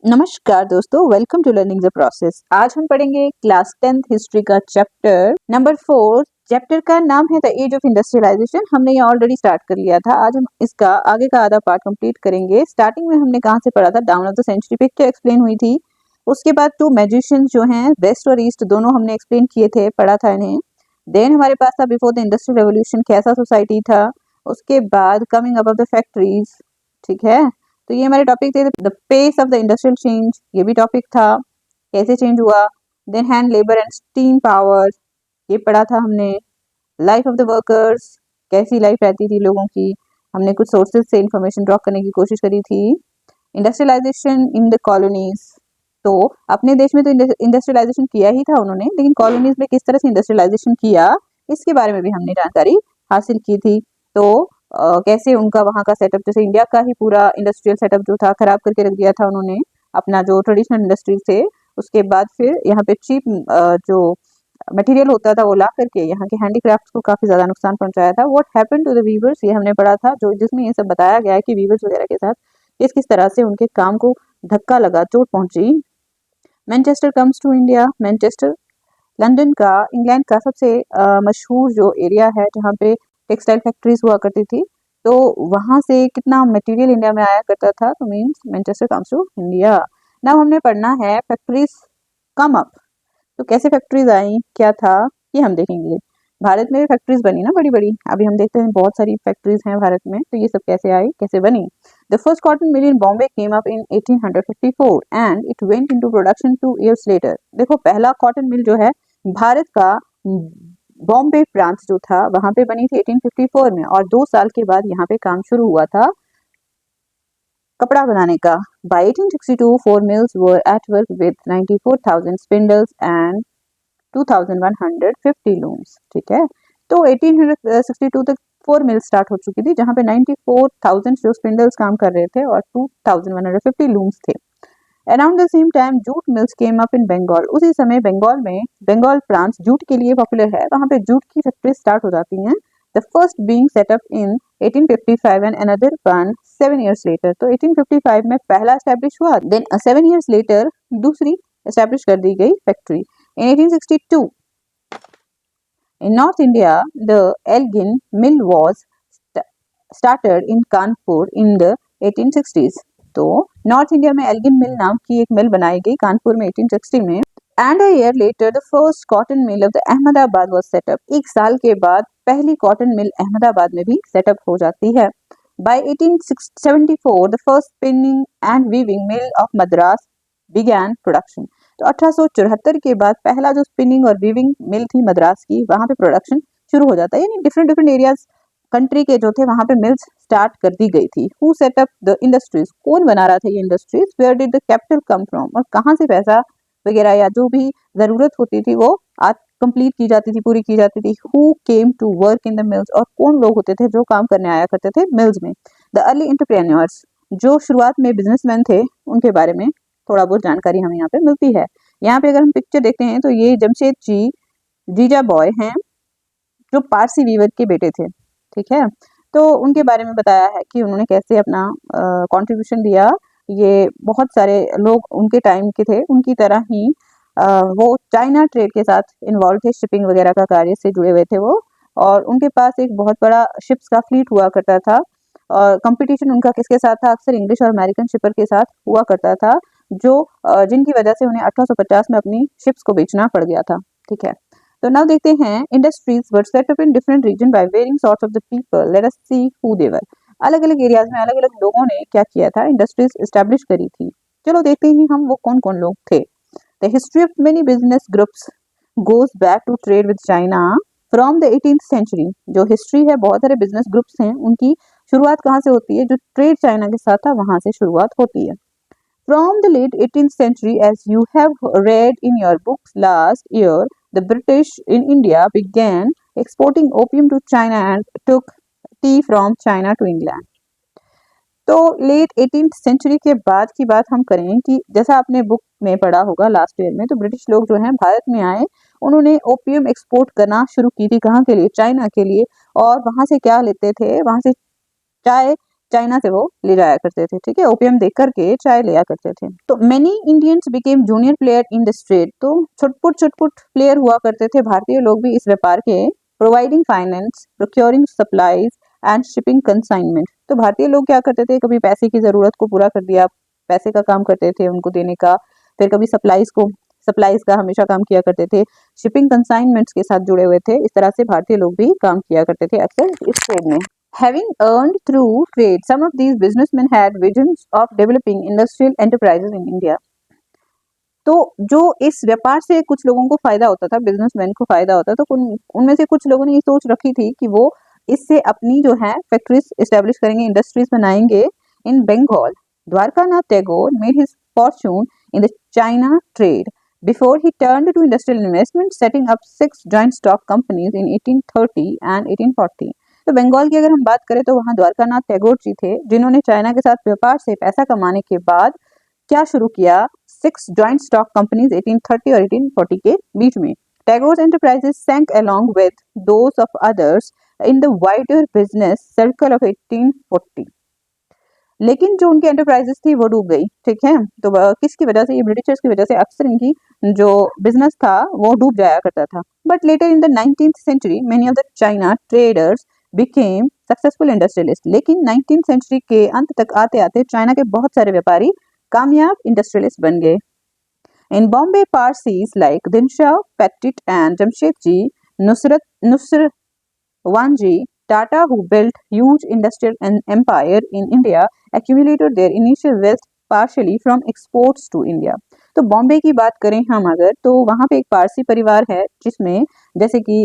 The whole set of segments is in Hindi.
नमस्कार दोस्तों, welcome to learning the process. आज हम पढ़ेंगे क्लास 10th हिस्ट्री का चैप्टर नंबर 4। चैप्टर का नाम है द एज ऑफ इंडस्ट्रियलाइजेशन। हमने ये ऑलरेडी स्टार्ट कर लिया था। आज हम इसका आगे का आधा पार्ट कंप्लीट करेंगे। स्टार्टिंग में हमने कहाँ से पढ़ा था? Dawn of the century picture explain हुई थी। उसके बाद 2 मैजिशियंस जो हैं वेस्ट और ईस्ट दोनों हमने एक्सप्लेन किए थे, पढ़ा था इन्हें। देन हमारे पास था बिफोर द इंडस्ट्रियल रेवोल्यूशन कैसा सोसाइटी था। उसके बाद coming up of the factories, ठीक है। तो ये हमारे टॉपिक थे। The pace of the industrial change, ये भी टॉपिक था, कैसे चेंज हुआ। Then hand labour and steam power, ये पढ़ा था हमने। लाइफ ऑफ द वर्कर्स, कैसी लाइफ रहती थी लोगों की। हमने कुछ सोर्सेज से इंफॉर्मेशन ड्रॉ करने की कोशिश करी थी। इंडस्ट्रियलाइजेशन इन द कॉलोनीज, तो अपने देश में तो इंडस्ट्रियलाइजेशन किया ही था उन्होंने, लेकिन कॉलोनीज में किस तरह से इंडस्ट्रियलाइजेशन किया इसके बारे में भी हमने जानकारी हासिल की थी। तो कैसे उनका वहाँ का सेटअप, जैसे इंडिया का ही पूरा इंडस्ट्रियल सेटअप जो था खराब करके रख दिया था उन्होंने, अपना जो ट्रेडिशनल इंडस्ट्रीज थे। उसके बाद फिर यहाँ पे चीप जो मटेरियल होता था वो ला करके यहाँ के हैंडीक्राफ्ट को काफी ज्यादा नुकसान पहुंचाया था। What happened to the weavers, ये हमने पढ़ा था, जो जिसमें ये सब बताया गया है कि वीवर्स वगैरह के साथ किस किस तरह से उनके काम को धक्का लगा, चोट पहुंची। Manchester comes to India, Manchester London का, इंग्लैंड का सबसे मशहूर जो एरिया है जहाँ पे टेक्सटाइल फैक्ट्रीज हुआ करती थी, तो वहां से कितना मटेरियल इंडिया में आया करता था, तो means Manchester comes to India. Now हमने पढ़ना है फैक्ट्रीज कम अप, तो कैसे फैक्ट्रीज आई, क्या था, ये हम देखेंगे। भारत में भी फैक्ट्रीज बनी ना बड़ी बड़ी, अभी हम देखते हैं बहुत सारी फैक्ट्रीज हैं भारत में, तो ये सब कैसे आई, कैसे बनी। The first cotton mill in Bombay came up in 1854 and it went into production 2 years later. देखो, पहला कॉटन मिल जो है भारत का बॉम्बे प्रांत जो था वहां पे बनी थी 1854 में, और 2 साल के बाद यहाँ पे काम शुरू हुआ था कपड़ा बनाने का। By 1862 4 mills were at work with 94,000 spindles and 2,150 looms, ठीक है। तो 1862 तक 4 मिल स्टार्ट हो चुकी थी, जहां पे 94,000 जो स्पिंडल्स काम कर रहे थे और 2,150 लूम्स थे। Around the same time jute mills came up in Bengal, उसी समय बंगाल में, बंगाल प्रांत जूट के लिए पॉपुलर है, वहां पे जूट की फैक्ट्री स्टार्ट हो जाती हैं। The first being set up in 1855 and another one 7 years later. तो 1855 में पहला एस्टेब्लिश हुआ, देन 7 years लेटर दूसरी एस्टेब्लिश कर दी गई factory. In 1862 in North India, the Elgin mill was started in Kanpur in the 1860s. तो नॉर्थ इंडिया में एल्गिन मिल नाम की एक मिल बनाई गई कानपुर में 1860 में। And a year later the first cotton mill of the Ahmedabad was setup, एक साल के बाद पहली कॉटन मिल अहमदाबाद में भी सेटअप हो जाती है। By 1874 the first spinning and weaving mill of Madras began production. तो 1874 के बाद पहला जो स्पिनिंग और वीविंग मिल थी मद्रास की, वहां पे प्रोडक्शन शुरू हो जाता है, यानी डिफरेंट डिफरेंट एरियाज कंट्री के जो थे वहां पे मिल्स स्टार्ट कर दी गई थी। Who set up the industries, कौन बना रहा था ये industries. Where did the capital come from, और कहाँ से पैसा वगैरह या जो भी जरूरत होती थी वो कंप्लीट की जाती थी, पूरी की जाती थी। Who came to work in the mills, और कौन लोग होते थे जो काम करने आया करते थे मिल्स में। द अर्ली एंटरप्रेन्योर्स, जो शुरुआत में बिजनेसमैन थे, उनके बारे में थोड़ा बहुत जानकारी हमें यहाँ पे मिलती है। यहाँ पे अगर हम पिक्चर देखते हैं तो ये जमशेद जी जीजा बॉय हैं, जो पारसी वीवर के बेटे थे, ठीक है। तो उनके बारे में बताया है कि उन्होंने कैसे अपना कंट्रीब्यूशन दिया। ये बहुत सारे लोग उनके टाइम के थे, उनकी तरह ही वो चाइना ट्रेड के साथ इन्वॉल्व थे, शिपिंग वगैरह का कार्य से जुड़े हुए थे वो, और उनके पास एक बहुत बड़ा शिप्स का फ्लीट हुआ करता था। और कंपटीशन उनका किसके साथ था? अक्सर इंग्लिश और अमेरिकन शिपर के साथ हुआ करता था, जो जिनकी वजह से उन्हें 1850 में अपनी शिप्स को बेचना पड़ गया था, ठीक है। तो नाउ देखते हैं, industries were set up in different region by varying sorts of the people. Let us see who they were. अलग अलग एरियाज में अलग अलग लोगों ने क्या किया था, इंडस्ट्रीज एस्टैब्लिश करी थी। चलो देखते ही हम वो कौन कौन लोग थे। The history of many business groups goes back to trade with China from the 18th century. जो हिस्ट्री है, बहुत सारे बिजनेस ग्रुप्स हैं, उनकी शुरुआत कहाँ से होती है? जो ट्रेड चाइना के साथ था वहां से शुरुआत होती है। From the late 18th century, as you have read in your books last year, the British in India began exporting opium to China and took tea from China to England. तो लेट 18th सेंचुरी के बाद की बात हम करें कि जैसा आपने बुक में पढ़ा होगा लास्ट ईयर में, तो ब्रिटिश लोग जो हैं भारत में आए, उन्होंने ओपियम एक्सपोर्ट करना शुरू की थी, कहाँ के लिए? चाइना के लिए। और वहां से क्या लेते थे? वहां से चाय चाइना से वो ले जाया करते थे, ठीक है, ओपियम देख करके चाय लिया करते थे। तो many Indians became junior player in the trade, तो छुटपुट प्लेयर हुआ करते थे भारतीय लोग भी इस व्यापार के, providing finance, procuring supplies and shipping consignment. तो भारतीय लोग क्या करते थे, कभी पैसे की जरूरत को पूरा कर दिया, पैसे का काम करते थे उनको देने का, फिर कभी सप्लाईज का हमेशा काम किया करते थे, शिपिंग कंसाइनमेंट्स के साथ जुड़े हुए थे। इस तरह से भारतीय लोग भी काम किया करते थे अक्सर इस ट्रेड में। Having earned through trade, some of these businessmen had visions of developing industrial enterprises in India. तो जो इस व्यापार से कुछ लोगों को फायदा होता था, बिजनेसमैन को फायदा होता था, तो उनमें से कुछ लोगों ने ये सोच रखी थी कि वो इससे अपनी जो है फैक्ट्रीज एस्टेब्लिश करेंगे, इंडस्ट्रीज बनाएंगे in Bengal. Dwarkanath Tagore made his fortune in the China trade before he turned to industrial investment, setting up 6 joint stock companies in 1830 and 1840। तो बंगाल की अगर हम बात करें तो वहाँ द्वारकानाथ टैगोर जी थे, जिन्होंने चाइना के साथ व्यापार से पैसा कमाने के बाद क्या शुरू किया, 6 जॉइंट स्टॉक कंपनीज 1830 और 1840 के बीच में। Tagore's enterprises sank along with those of others in the wider business circle of 1840। लेकिन जो उनकी एंटरप्राइजेस थी वो डूब गई, ठीक है। तो किसकी वजह से, ये ब्रिटिशर्स की वजह से अक्सर इनकी जो बिजनेस था वो डूब जाया करता था। But later in the 19th century many of the China traders became successful industrialist. लेकिन 19th सेंचुरी के अंत तक आते आते चाइना के बहुत सारे व्यापारी कामयाब इंडस्ट्रियलिस्ट बन गए। In Bombay, Parsis like Dinshaw Petit and Jamsetjee Nusserwanji Tata, who built huge industrial empire in India, accumulated their initial wealth partially from exports to India. तो बॉम्बे की बात करें हम अगर, तो वहाँ पे एक पारसी परिवार है जिसमें जैसे कि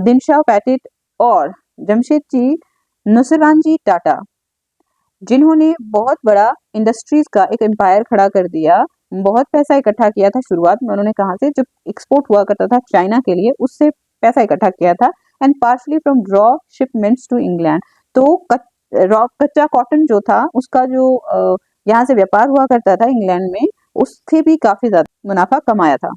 दिनशाह पैटिट और जमशेदजी नुसरवानजी टाटा, जिन्होंने बहुत बड़ा इंडस्ट्रीज का एक एम्पायर खड़ा कर दिया, बहुत पैसा इकट्ठा किया था। शुरुआत में उन्होंने कहाँ से, जब एक्सपोर्ट हुआ करता था चाइना के लिए, उससे पैसा इकट्ठा किया था। And partly from raw shipments to England, तो कच्चा कॉटन जो था उसका जो यहाँ से व्यापार हुआ करता था इंग्लैंड में, उससे भी काफी ज्यादा मुनाफा कमाया था।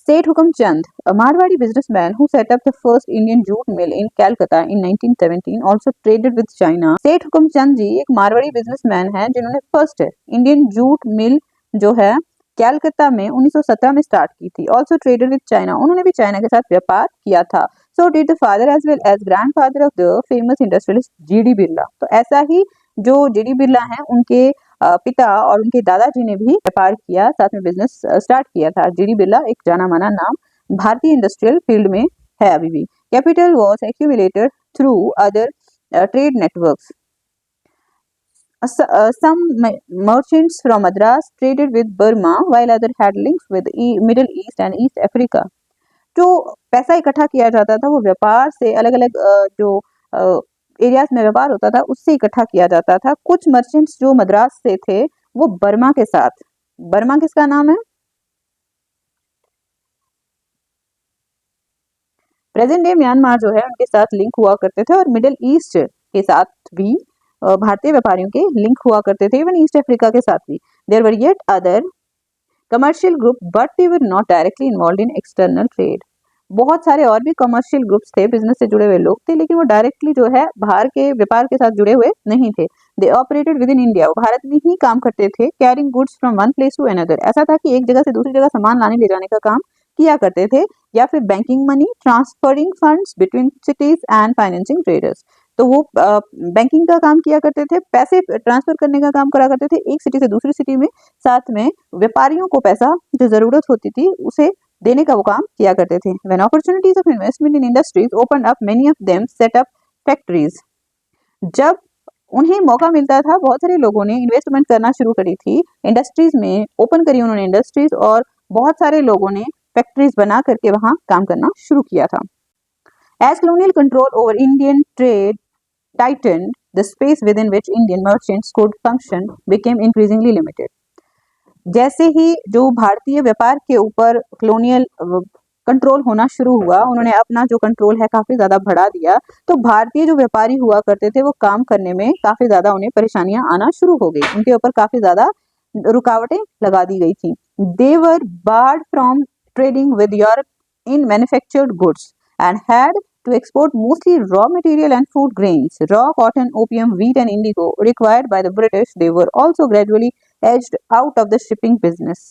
Seth Hukamchand, a Marwari businessman who set up the first Indian jute mill in Calcutta in 1917, also traded with China. Seth Hukamchand जी एक मारवाड़ी बिजनेसमैन है जिन्होंने फर्स्ट इंडियन जूट मिल जो है कैलकाता में 1917 में स्टार्ट की थी। ऑल्सो ट्रेडेड विद चाइना, उन्होंने भी चाइना के साथ व्यापार किया था। So did the father as well as grandfather of the famous industrialist GD Birla. तो ऐसा ही जो जीडी बिरला हैं, उनके पिता और उनके दादाजी ने भी व्यापार किया, साथ में बिजनेस स्टार्ट किया था। जीडी बिरला एक जाना माना नाम भारतीय इंडस्ट्रियल फील्ड में है अभी भी। Capital was accumulated through other trade networks. Some merchants from Madras traded with Burma, while others had links with Middle East and East Africa. जो पैसा इकट्ठा किया जाता था वो व्यापार से, अलग अलग जो एरियाज में व्यापार होता था उससे इकट्ठा किया जाता था। कुछ मर्चेंट्स जो मद्रास से थे वो बर्मा के साथ, बर्मा किसका नाम है, प्रेजेंट डे म्यांमार जो है, उनके साथ लिंक हुआ करते थे। और मिडिल ईस्ट के साथ भी भारतीय व्यापारियों के लिंक हुआ करते थे, इवन ईस्ट अफ्रीका के साथ भी। There were yet other commercial group but they were not directly involve in external trade. बहुत सारे और भी कमर्शियल ग्रुप्स थे, बिजनेस से जुड़े हुए लोग थे, लेकिन वो डायरेक्टली जो है बाहर के व्यापार के साथ जुड़े हुए नहीं थे। They operated within India, वो भारत में ही काम करते थे। Carrying goods from one place to another, ऐसा था कि एक जगह से दूसरी जगह सामान लाने ले जाने का काम किया करते थे, या फिर banking money, transferring funds between cities and financing traders. तो वो बैंकिंग का काम किया करते थे, पैसे ट्रांसफर करने का काम करा करते थे एक सिटी से दूसरी सिटी में, साथ में व्यापारियों को पैसा जो जरूरत होती थी उसे देने का वो काम किया करते थे। When opportunities of investment in industries opened up, many of them set up factories. जब उन्हें मौका मिलता था, बहुत सारे लोगों ने इन्वेस्टमेंट करना शुरू करी थी इंडस्ट्रीज में, ओपन करी उन्होंने इंडस्ट्रीज, और बहुत सारे लोगों ने फैक्ट्रीज बना करके वहां काम करना शुरू किया था। As colonial control over Indian trade tightened, the space within which Indian merchants could function became increasingly limited. जैसे ही जो भारतीय व्यापार के ऊपर कॉलोनियल कंट्रोल होना शुरू हुआ, उन्होंने अपना जो कंट्रोल है काफी ज्यादा बढ़ा दिया, तो भारतीय जो व्यापारी हुआ करते थे वो काम करने में काफी ज्यादा उन्हें परेशानियां आना शुरू हो गई, उनके ऊपर काफी ज्यादा रुकावटें लगा दी गई थी। They were barred from trading with Europe in manufactured goods and had to export mostly raw material and food grains, raw cotton, opium, wheat and indigo required by the British. They were also gradually edged out of the shipping business.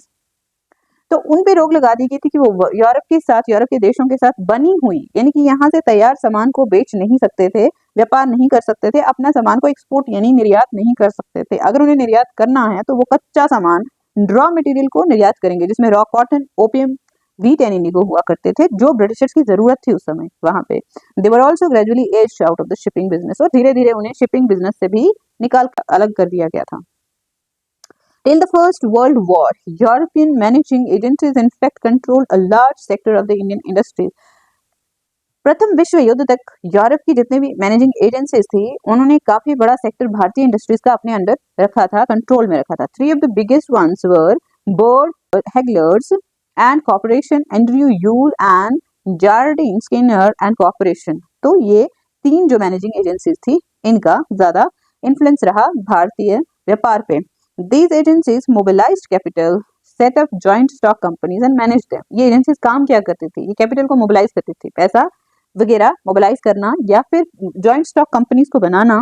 तो उन पे रोक लगा दी गई थी कि वो यूरोप के साथ, यूरोप के देशों के साथ बनी हुई, यानी कि यहाँ से तैयार सामान को बेच नहीं सकते थे, व्यापार नहीं कर सकते थे, अपना सामान को एक्सपोर्ट यानी निर्यात नहीं कर सकते थे। अगर उन्हें निर्यात करना है तो वो कच्चा सामान, रॉ मटेरियल को निर्यात करेंगे, जिसमें raw cotton, opium, wheat and Indigo हुआ करते थे, जो ब्रिटिशर्स की जरूरत थी उस समय वहां पे। They were also gradually edged out of the shipping business, और धीरे धीरे उन्हें शिपिंग बिजनेस से भी निकाल अलग कर दिया गया था। Till the First World War, European managing agencies in fact controlled a large sector of the Indian industries. प्रथम विश्व युद्ध तक यूरोप की जितने भी मैनेजिंग एजेंसीज थी, उन्होंने काफी बड़ा सेक्टर भारतीय इंडस्ट्रीज का अपने अंडर रखा था, कंट्रोल में रखा था। Three of the biggest ones were Bird, Heiglers and corporation, Andrew Yule and Jardine Skinner and corporation. तो ये तीन जो मैनेजिंग एजेंसीज थी, इनका ज्यादा इन्फ्लुएंस रहा भारतीय व्यापार पे। These agencies mobilized capital, set up joint stock companies and managed them. ये एजेंसीज काम क्या करती थी? ये कैपिटल को मोबिलाइज करती थी, पैसा वगैरह मोबिलाइज करना या फिर जॉइंट स्टॉक कंपनीज को बनाना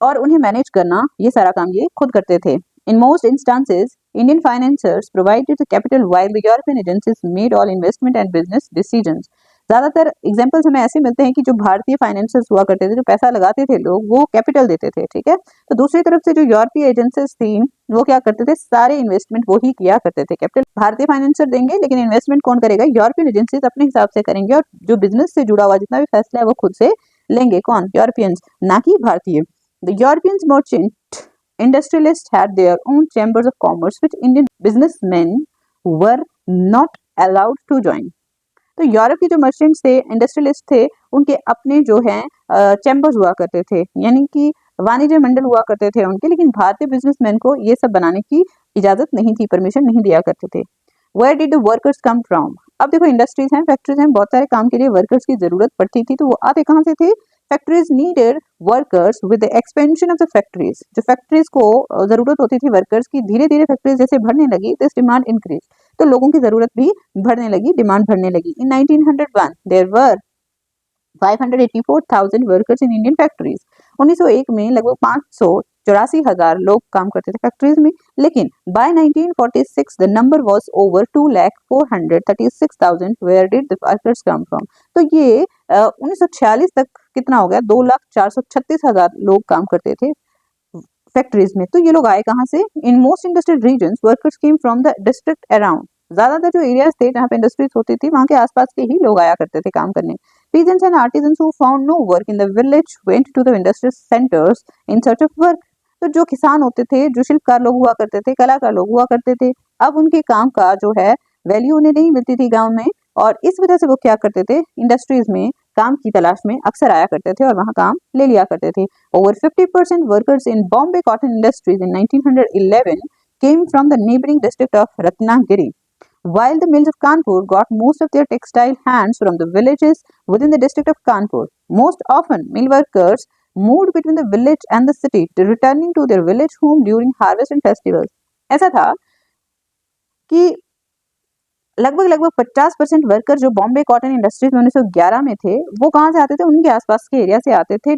और उन्हें मैनेज करना, ये सारा काम ये खुद करते थे। In most instances, Indian financiers provided the capital while the European agencies made all investment and business decisions. ज्यादातर एग्जाम्पल्स हमें ऐसे मिलते हैं कि जो भारतीय फाइनेंसर्स हुआ करते थे, जो पैसा लगाते थे लोग, वो कैपिटल देते थे, ठीक है। तो दूसरी तरफ से जो यूरोपीय एजेंसीज थी, वो क्या करते थे? सारे इन्वेस्टमेंट वो ही किया करते थे। कैपिटल भारतीय फाइनेंसर देंगे, लेकिन इन्वेस्टमेंट कौन करेगा? यूरोपियन एजेंसीज अपने हिसाब से करेंगे, और जो बिजनेस से जुड़ा हुआ जितना भी फैसला है वो खुद से लेंगे। कौन? यूरोपियंस, ना कि भारतीय। The Europeans merchant industrialists had their own chambers of commerce which Indian businessmen were not allowed to join. तो यूरोप के जो मर्चेंट्स थे, इंडस्ट्रियलिस्ट थे, उनके अपने जो है चैम्बर्स हुआ करते थे, यानी कि वाणिज्य मंडल हुआ करते थे उनके, लेकिन भारतीय बिजनेसमैन को ये सब बनाने की इजाजत नहीं थी, परमिशन नहीं दिया करते थे। Where did the workers come from? अब देखो इंडस्ट्रीज हैं, फैक्ट्रीज हैं, बहुत सारे काम के लिए वर्कर्स की जरूरत पड़ती थी, तो वो आते कहाँ से थे? Factories needed workers with the expansion of the factories. जो फैक्ट्रीज को जरूरत होती थी वर्कर्स की, धीरे धीरे फैक्ट्रीज जैसे बढ़ने लगी, दिस डिमांड इंक्रीज, तो लोगों की जरूरत भी बढ़ने लगी, डिमांड बढ़ने लगी। In 1901 there were 584,000 workers in Indian factories. 1901 में लगभग 584,000 लोग काम करते थे फैक्ट्रीज में, लेकिन by 1946 the number was over 2,436,000। Where did the workers come from? तो ये 1946 तक कितना हो गया? 2,436,000 लोग काम करते थे फैक्ट्रीज में। तो ये लोग आए कहाँ से? In most industrial regions workers came from the district around. ज्यादातर जो एरियाज थे जहाँ पे इंडस्ट्रीज होती थी, वहाँ के आसपास के ही लोग आया करते थे काम करने। Peasants and artisans who found no work in the village went to the industrial centers in search of work. तो जो किसान होते थे, जो शिल्पकार लोग हुआ करते थे, कलाकार लोग हुआ करते थे, अब उनके काम का जो है वैल्यू उन्हें नहीं मिलती थी गांव में, और इस वजह से वो क्या करते थे? इंडस्ट्रीज में काम की तलाश में अक्सर आया करते थे और वहां काम ले लिया करते थे। Over 50% workers in Bombay cotton industries in 1911 came from the neighboring district of Ratnagiri, while the mills of Kanpur got most of their textile hands from the villages within the district of Kanpur. Most often, mill workers moved between the village and the city, returning to their village home during harvest and festivals. ऐसा था कि लगभग 50% वर्कर जो बॉम्बे कॉटन इंडस्ट्रीज में 1911 में थे, वो कहाँ से आते थे? उनके आसपास के एरिया से आते थे,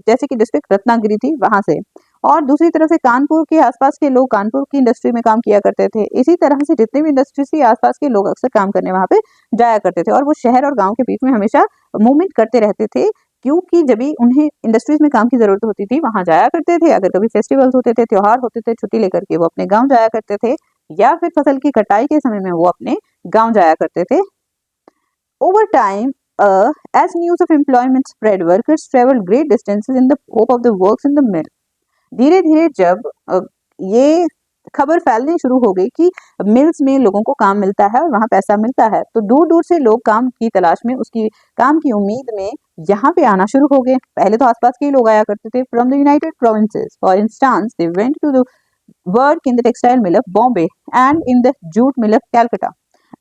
जैसे कि डिस्ट्रिक्ट रत्नागिरी थी वहां से, और दूसरी तरफ से कानपुर के आसपास के लोग कानपुर की इंडस्ट्री में काम किया करते थे। इसी तरह से जितने भी इंडस्ट्रीज थी, आसपास के लोग अक्सर काम करने वहां पे जाया करते थे, और वो शहर और गाँव के बीच में हमेशा मूवमेंट करते रहते थे, क्योंकि जब भी उन्हें इंडस्ट्रीज में काम की जरूरत होती थी वहां जाया करते थे। अगर कभी फेस्टिवल्स होते थे, त्योहार होते थे, छुट्टी लेकर के वो अपने गाँव जाया करते थे, या फिर फसल की कटाई के समय में वो अपने गांव जाया करते थे। Over time as news of employment spread, workers traveled great distances in the hope of the works in the mill. धीरे धीरे जब ये खबर फैलने शुरू हो गई कि मिल्स में लोगों को काम मिलता है और वहां पैसा मिलता है, तो दूर दूर से लोग काम की तलाश में, उसकी काम की उम्मीद में यहाँ पे आना शुरू हो गए। पहले तो आसपास के ही लोग आया करते थे, from the United Provinces for instance they went to the work in the textile mill of Bombay and in the jute mill of Calcutta.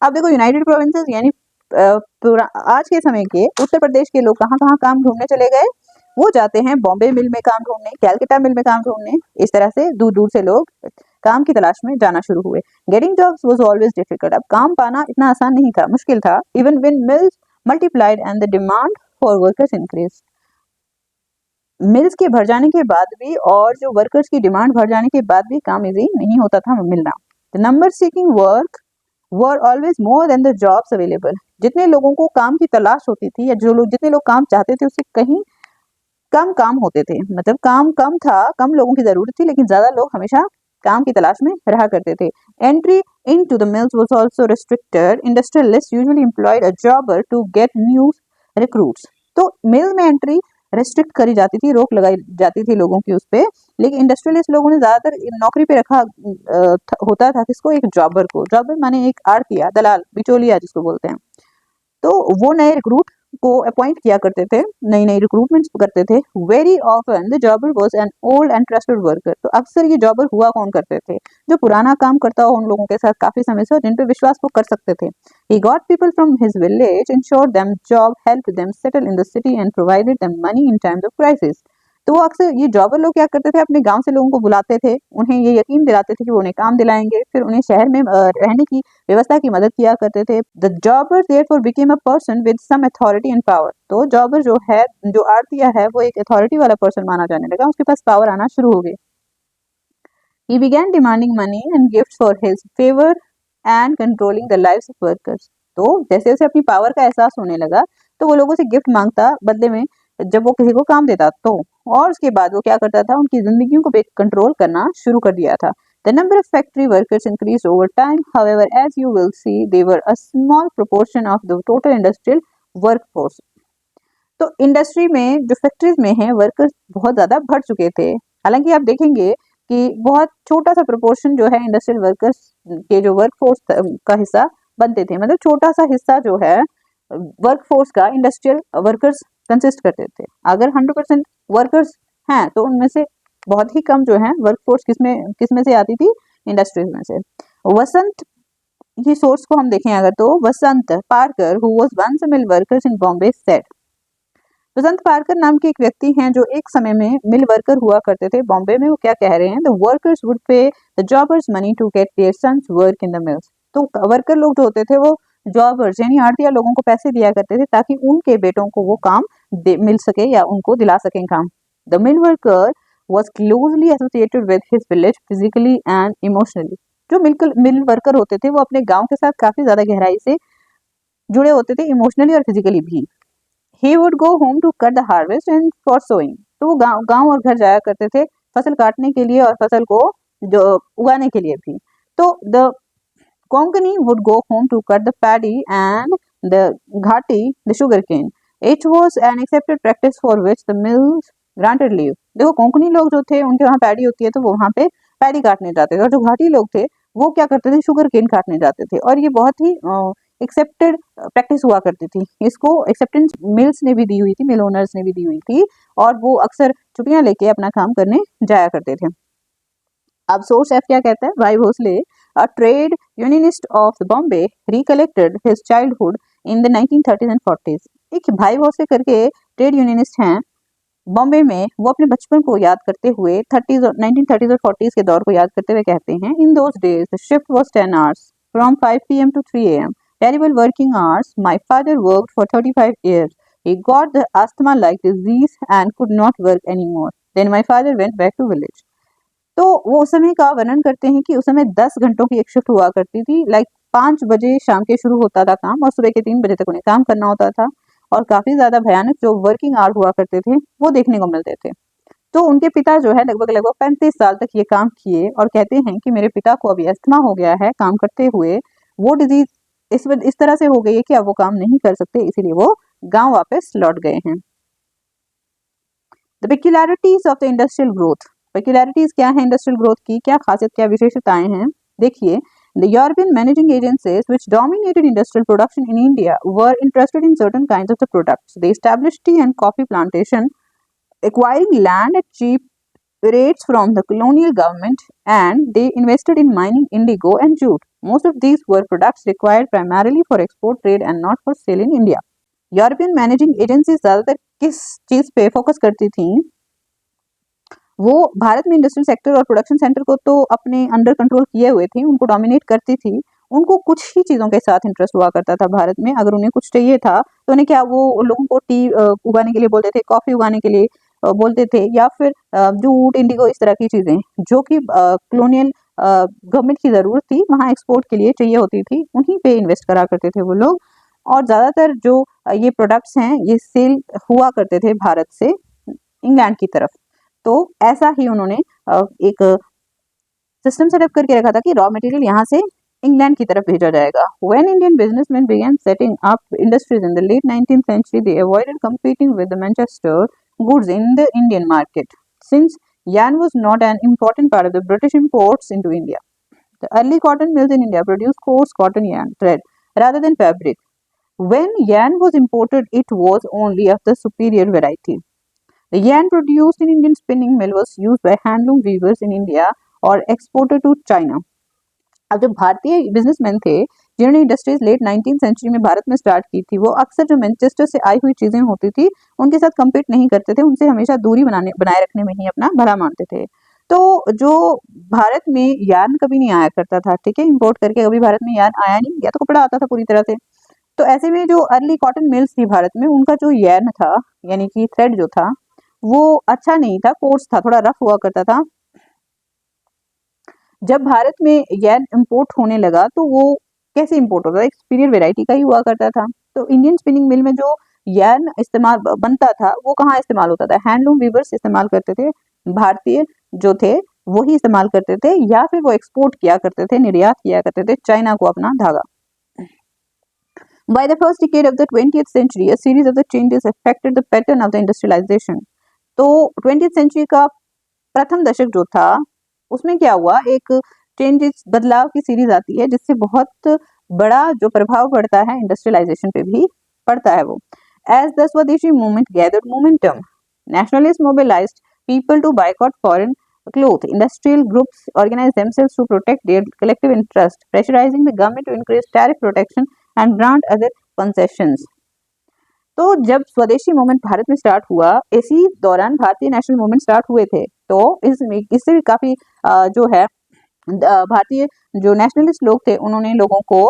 अब देखो यूनाइटेड प्रोविंसेस यानी आज के समय के उत्तर प्रदेश के लोग कहाँ कहाँ काम ढूंढने चले गए? वो जाते हैं बॉम्बे मिल में काम ढूंढने, कैलकाटा मिल में काम ढूंढने, इस तरह से दूर दूर से लोग काम की तलाश में जाना शुरू हुए। Getting jobs was always difficult. अब काम पाना इतना आसान नहीं था, मुश्किल था। Even when mills multiplied and the demand for workers increased. Mills के भर जाने के बाद भी और जो वर्कर्स की डिमांड भर जाने के बाद भी काम इजी नहीं होता था मिलना. The number seeking work were always more than the jobs available. जितने लोगों को काम की तलाश होती थी या जो लोग जितने लोग काम चाहते थे उससे कहीं कम काम होते थे. मतलब काम कम था, कम लोगों की जरूरत थी, लेकिन ज्यादा लोग हमेशा काम की तलाश में रहा करते थे. Entry into the mills was also restricted. Industrialists usually employed a jobber to get new recruits. तो मिल में एंट्री रेस्ट्रिक्ट करी जाती थी, रोक लगाई जाती थी लोगों की उस पे. लेकिन इंडस्ट्रियलिस्ट लोगों ने ज्यादातर नौकरी पे रखा होता था किसको, एक जॉबर को. जॉबर माने एक आड़तिया, दलाल, बिचौलिया जिसको बोलते हैं. तो वो नए रिक्रूट को अपॉइंट किया करते थे, नई नई रिक्रूटमेंट करते थे. Very often the जॉबर was an old and trusted worker. तो अक्सर ये जॉबर हुआ कौन करते थे, जो पुराना काम करता हो उन लोगों के साथ काफी समय से, जिन पे विश्वास वो कर सकते थे. He got people from his village, insured them job, helped them settle in the city and provided them money in times of crisis. तो वो अक्सर ये जॉबर लोग क्या करते थे, अपने गांव से लोगों को बुलाते थे, उन्हें ये यकीन दिलाते थे कि वो उन्हें काम दिलाएंगे, फिर उन्हें शहर में रहने की व्यवस्था की मदद किया करते थे. The jobber therefore became a person with some authority and power. तो जॉबर जो है, जो आड़तिया है, वो एक अथॉरिटी वाला पर्सन माना जाने लगा, उसके पास पावर आना शुरू हो गई. He began demanding money and gifts for his favor and controlling the lives of workers. तो जैसे उसे अपनी पावर का एहसास होने लगा तो वो लोगों से गिफ्ट मांगता बदले में जब वो किसी को काम देता तो, और उसके बाद वो क्या करता था, उनकी जिंदगियों को कंट्रोल करना शुरू कर दिया था. The number of factory workers increased over time. However, as you will see, they were a small proportion of the total industrial workforce. तो इंडस्ट्री में जो फैक्ट्रीज में है वर्कर्स बहुत ज्यादा बढ़ चुके थे. हालांकि आप देखेंगे कि बहुत छोटा सा प्रोपोर्शन जो है इंडस्ट्रियल वर्कर्स के जो वर्कफोर्स का हिस्सा बनते थे. मतलब छोटा सा हिस्सा जो है वर्कफोर्स का इंडस्ट्रियल वर्कर्स कंसिस्ट करते थे. अगर 100% वर्कर्स हैं तो उनमें से बहुत ही कम जो है वर्कफोर्स किसमें से आती थी, इंडस्ट्रीज में से. वसंत की सोर्स को हम देखें अगर, तो Vasant Parkar who was once a mill workers in Bombay said. Vasant Parkar नाम के एक व्यक्ति हैं जो एक समय में मिल वर्कर हुआ करते थे बॉम्बे में. वो क्या कह रहे हैं, the workers would pay the jobbers money to get their sons work in the mills. तो वर्कर लोग जो होते थे वो जॉबर्स यानी आड़तिया लोगों को पैसे दिया करते थे ताकि उनके बेटों को वो काम मिल सके या उनको दिला सकें काम. The mill worker was closely associated with his village physically and emotionally. जो मिल वर्कर होते थे वो अपने गाँव के साथ काफी ज्यादा गहराई से जुड़े होते थे, इमोशनली और फिजिकली भी. He would go home to cut the harvest and for sowing. तो वो गांव और घर जाया करते थे फसल काटने के लिए और फसल को जो उगाने के लिए भी. तो the Konkani would go home to cut the paddy and the Ghati the sugarcane. It was an accepted practice for which the mills granted leave. देखो कोंकणी लोग जो थे उनके वहाँ पैडी होती है तो वो वहाँ पे पैडी काटने जाते थे, और जो घाटी लोग थे वो क्या करते थे, शुगर केन काटने जाते थे. और ये बहुत ही एक्सेप्टेड प्रैक्टिस हुआ करती थी. इसको एक्सेप्टेंस मिल्स ने भी दी हुई थी, मिल ओनर्स ने भी दी हुई थी, और वो अक्सर छुट्टियां लेके अपना काम करने जाया करते थे. अब सोर्स एफ क्या कहता है, Bhai Bhosle a trade unionist of Bombay recollected his childhood in the 1930s and 40s. एक भाई भोसले करके ट्रेड यूनियनिस्ट हैं बॉम्बे में. वो अपने बचपन को याद करते हुए 1930s और 40s के दौर को याद करते हुए कहते हैं, in those days the shift was 10 hours from 5 p.m. to 3 a.m. Terrible working hours. My father worked for 35 years. He got the asthma-like disease and could not work anymore. Then my father went back to village. तो वो उस समय का वर्णन करते हैं कि उस समय 10 घंटों की एक शिफ्ट हुआ करती थी. 5 बजे शाम के शुरू होता था काम और सुबह के 3 बजे तक उन्हें काम करना होता था. और काफी ज्यादा भयानक जो वर्किंग आवर हुआ करते थे वो देखने को मिलते थे. तो उनके पिता जो है लगभग 35 साल तक ये काम किए और कहते हैं कि मेरे पिता को अभी अस्थमा हो गया है काम करते हुए. वो डिजीज इस तरह से हो गई है कि अब वो काम नहीं कर सकते, इसीलिए वो गांव वापस लौट गए हैं. The peculiarities of the industrial growth. Peculiarities क्या है इंडस्ट्रियल ग्रोथ की, क्या खासियत, क्या विशेषताएं हैं, देखिए. The European managing agencies which dominated industrial production in India were interested in certain kinds of the products. They established tea and coffee plantation, acquiring land at cheap rates from the colonial government, and they invested in mining indigo and jute. Most of these were products required primarily for export trade and not for sale in India. European managing agency ज्यादातर किस चीज पे फोकस करती थी, वो भारत में इंडस्ट्रियल सेक्टर और प्रोडक्शन सेंटर को तो अपने अंडर कंट्रोल किए हुए थी, उनको डोमिनेट करती थी, उनको कुछ ही चीज़ों के साथ इंटरेस्ट हुआ करता था भारत में। अगर उन्हें कुछ चाहिए था तो उन्हें क्या, वो लोगों को टी उगाने के लिए बोलते थे, कॉफ़ी उगाने के लिए बोलते थे, या फिर जूट, इंडिगो, इस तरह की चीज़ें जो कि कॉलोनियल गवर्नमेंट की ज़रूरत थी, वहाँ एक्सपोर्ट के लिए चाहिए होती थी, उन्हीं पे इन्वेस्ट करा करते थे वो लोग। और ज़्यादातर जो ये प्रोडक्ट्स हैं ये सेल हुआ करते थे भारत से इंग्लैंड की तरफ। तो ऐसा ही उन्होंने एक सिस्टम सेटअप करके रखा था कि रॉ मटेरियल यहाँ से इंग्लैंड की तरफ भेजा जाएगा। When Indian businessmen began setting up industries in the late 19th century, they avoided competing with the Manchester goods in the Indian market, since yarn was not an important part of the British imports into India. The early cotton mills in India produced coarse cotton yarn thread rather than fabric. When yarn was imported, it was only of the superior variety. The yarn produced in Indian spinning mill was used by handloom weavers in India और exported to China. अब जो भारतीय बिजनेसमैन थे जिन्होंने इंडस्ट्रीज लेट 19th सेंचुरी में भारत में स्टार्ट की थी, वो अक्सर जो मैनचेस्टर से आई हुई चीजें होती थी उनके साथ कम्पीट नहीं करते थे, उनसे हमेशा दूरी बनाए रखने में ही अपना भला मानते थे। तो जो भारत में यार्न कभी नहीं आया करता था, ठीक है, इंपोर्ट करके कभी भारत में यार्न आया नहीं, या तो कपड़ा आता था पूरी तरह से। तो ऐसे में जो अर्ली कॉटन मिल्स थी भारत में, उनका जो यार्न था यानी कि थ्रेड जो था वो अच्छा नहीं था, कोर्स था, थोड़ा रफ हुआ करता था। जब भारत में यार्न इंपोर्ट होने लगा तो वो कैसे इंपोर्ट होता था, एक सुपीरियर वेराइटी का ही हुआ करता था। तो इंडियन स्पिनिंग मिल में जो यार्न इस्तेमाल बनता था वो कहाँ इस्तेमाल होता था, हैंडलूम वीवर्स इस्तेमाल करते थे, भारतीय जो थे वही इस्तेमाल करते थे, या फिर वो एक्सपोर्ट किया करते थे, निर्यात किया करते थे चाइना को अपना धागा। By the first decade of the 20th century, a series of the changes affected the pattern of the industrialization. तो 20th सेंचुरी का प्रथम दशक जो था उसमें क्या हुआ, एक चेंजेस, बदलाव की सीरीज आती है जिससे बहुत बड़ा जो प्रभाव पड़ता है इंडस्ट्रियलाइजेशन पे भी पड़ता है वो। एज द स्वदेशी movement gathered momentum, nationalists mobilized people to boycott foreign cloth. Industrial groups organized themselves to protect their collective interest, pressurizing the government to increase tariff protection and grant other concessions. तो जब स्वदेशी मूवमेंट भारत में स्टार्ट हुआ, इसी दौरान भारतीय नेशनल मूवमेंट स्टार्ट हुए थे। तो इससे भी काफी जो है भारतीय जो नेशनलिस्ट लोग थे उन्होंने लोगों को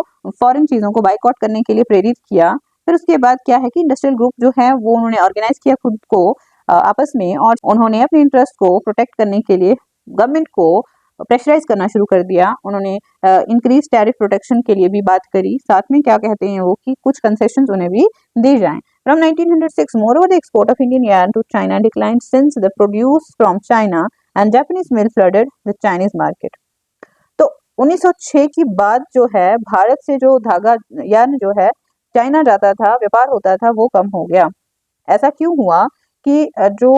फॉरेन चीजों को बाइकआउट करने के लिए प्रेरित किया। फिर उसके बाद क्या है कि इंडस्ट्रियल ग्रुप जो है वो उन्होंने ऑर्गेनाइज किया खुद को आपस में, और उन्होंने अपने इंटरेस्ट को प्रोटेक्ट करने के लिए गवर्नमेंट को प्रेशराइज करना शुरू कर दिया। उन्होंने इंक्रीज टैरिफ प्रोटेक्शन के लिए भी बात करी, साथ में क्या कहते हैं वो कि कुछ कंसेशंस उन्हें भी दी जाएं। From 1906, moreover, the export of Indian yarn to China declined since the produce from China and Japanese mill flooded the Chinese market. तो 1906 की बात जो है भारत से जो धागा यार्न जो है चाइना जाता था, व्यापार होता था, वो कम हो गया। ऐसा क्यों हुआ कि जो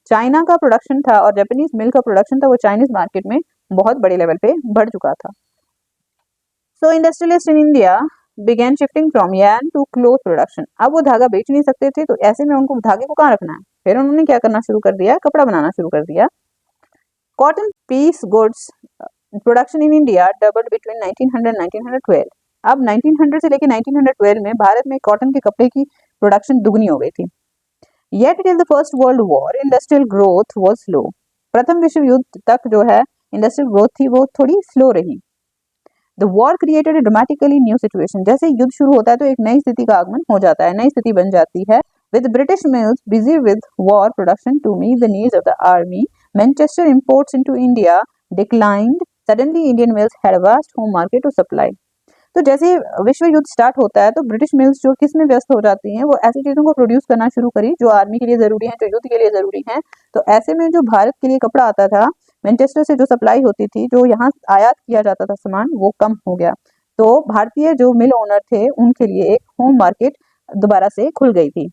चाइना का प्रोडक्शन था और जापानीज मिल का प्रोडक्शन था वो चाइनीज मार्केट में बहुत बड़े लेवल पे बढ़ चुका था। So industrialist in India began shifting from yarn to cloth production. अब वो धागा बेच नहीं सकते थे तो ऐसे में उनको धागे को कहाँ रखना है, फिर उन्होंने क्या करना शुरू कर दिया, कपड़ा बनाना शुरू कर दिया। Cotton piece goods production in India doubled between 1900 1912। अब 1900 से लेकर 1912 में भारत में कॉटन के कपड़े की प्रोडक्शन दुगनी हो गई थी। Yet till the First World War, industrial growth was slow. प्रथम विश्व युद्ध तक जो है इंडस्ट्रियल ग्रोथ थी वो थोड़ी स्लो रही। The war created a dramatically new situation. जैसे युद्ध शुरू होता है तो एक नई स्थिति का आगमन हो जाता है, नई स्थिति बन जाती है। With British mills busy with war production to meet the needs of the army, Manchester imports into India declined. Suddenly, Indian mills had a vast home market to supply. तो जैसे विश्व युद्ध स्टार्ट होता है तो ब्रिटिश मिल्स जो किस में व्यस्त हो जाती हैं, वो ऐसी चीज़ों को प्रोड्यूस करना शुरू करी जो आर्मी के लिए ज़रूरी हैं, जो युद्ध के लिए ज़रूरी हैं। तो ऐसे में जो भारत के लिए कपड़ा आता था, मैनचेस्टर से जो सप्लाई होती थी, जो यहाँ आयात किया जाता था सामान, वो कम हो गया। तो भारतीय जो मिल ओनर थे उनके लिए एक होम मार्केट दोबारा से खुल गई थी।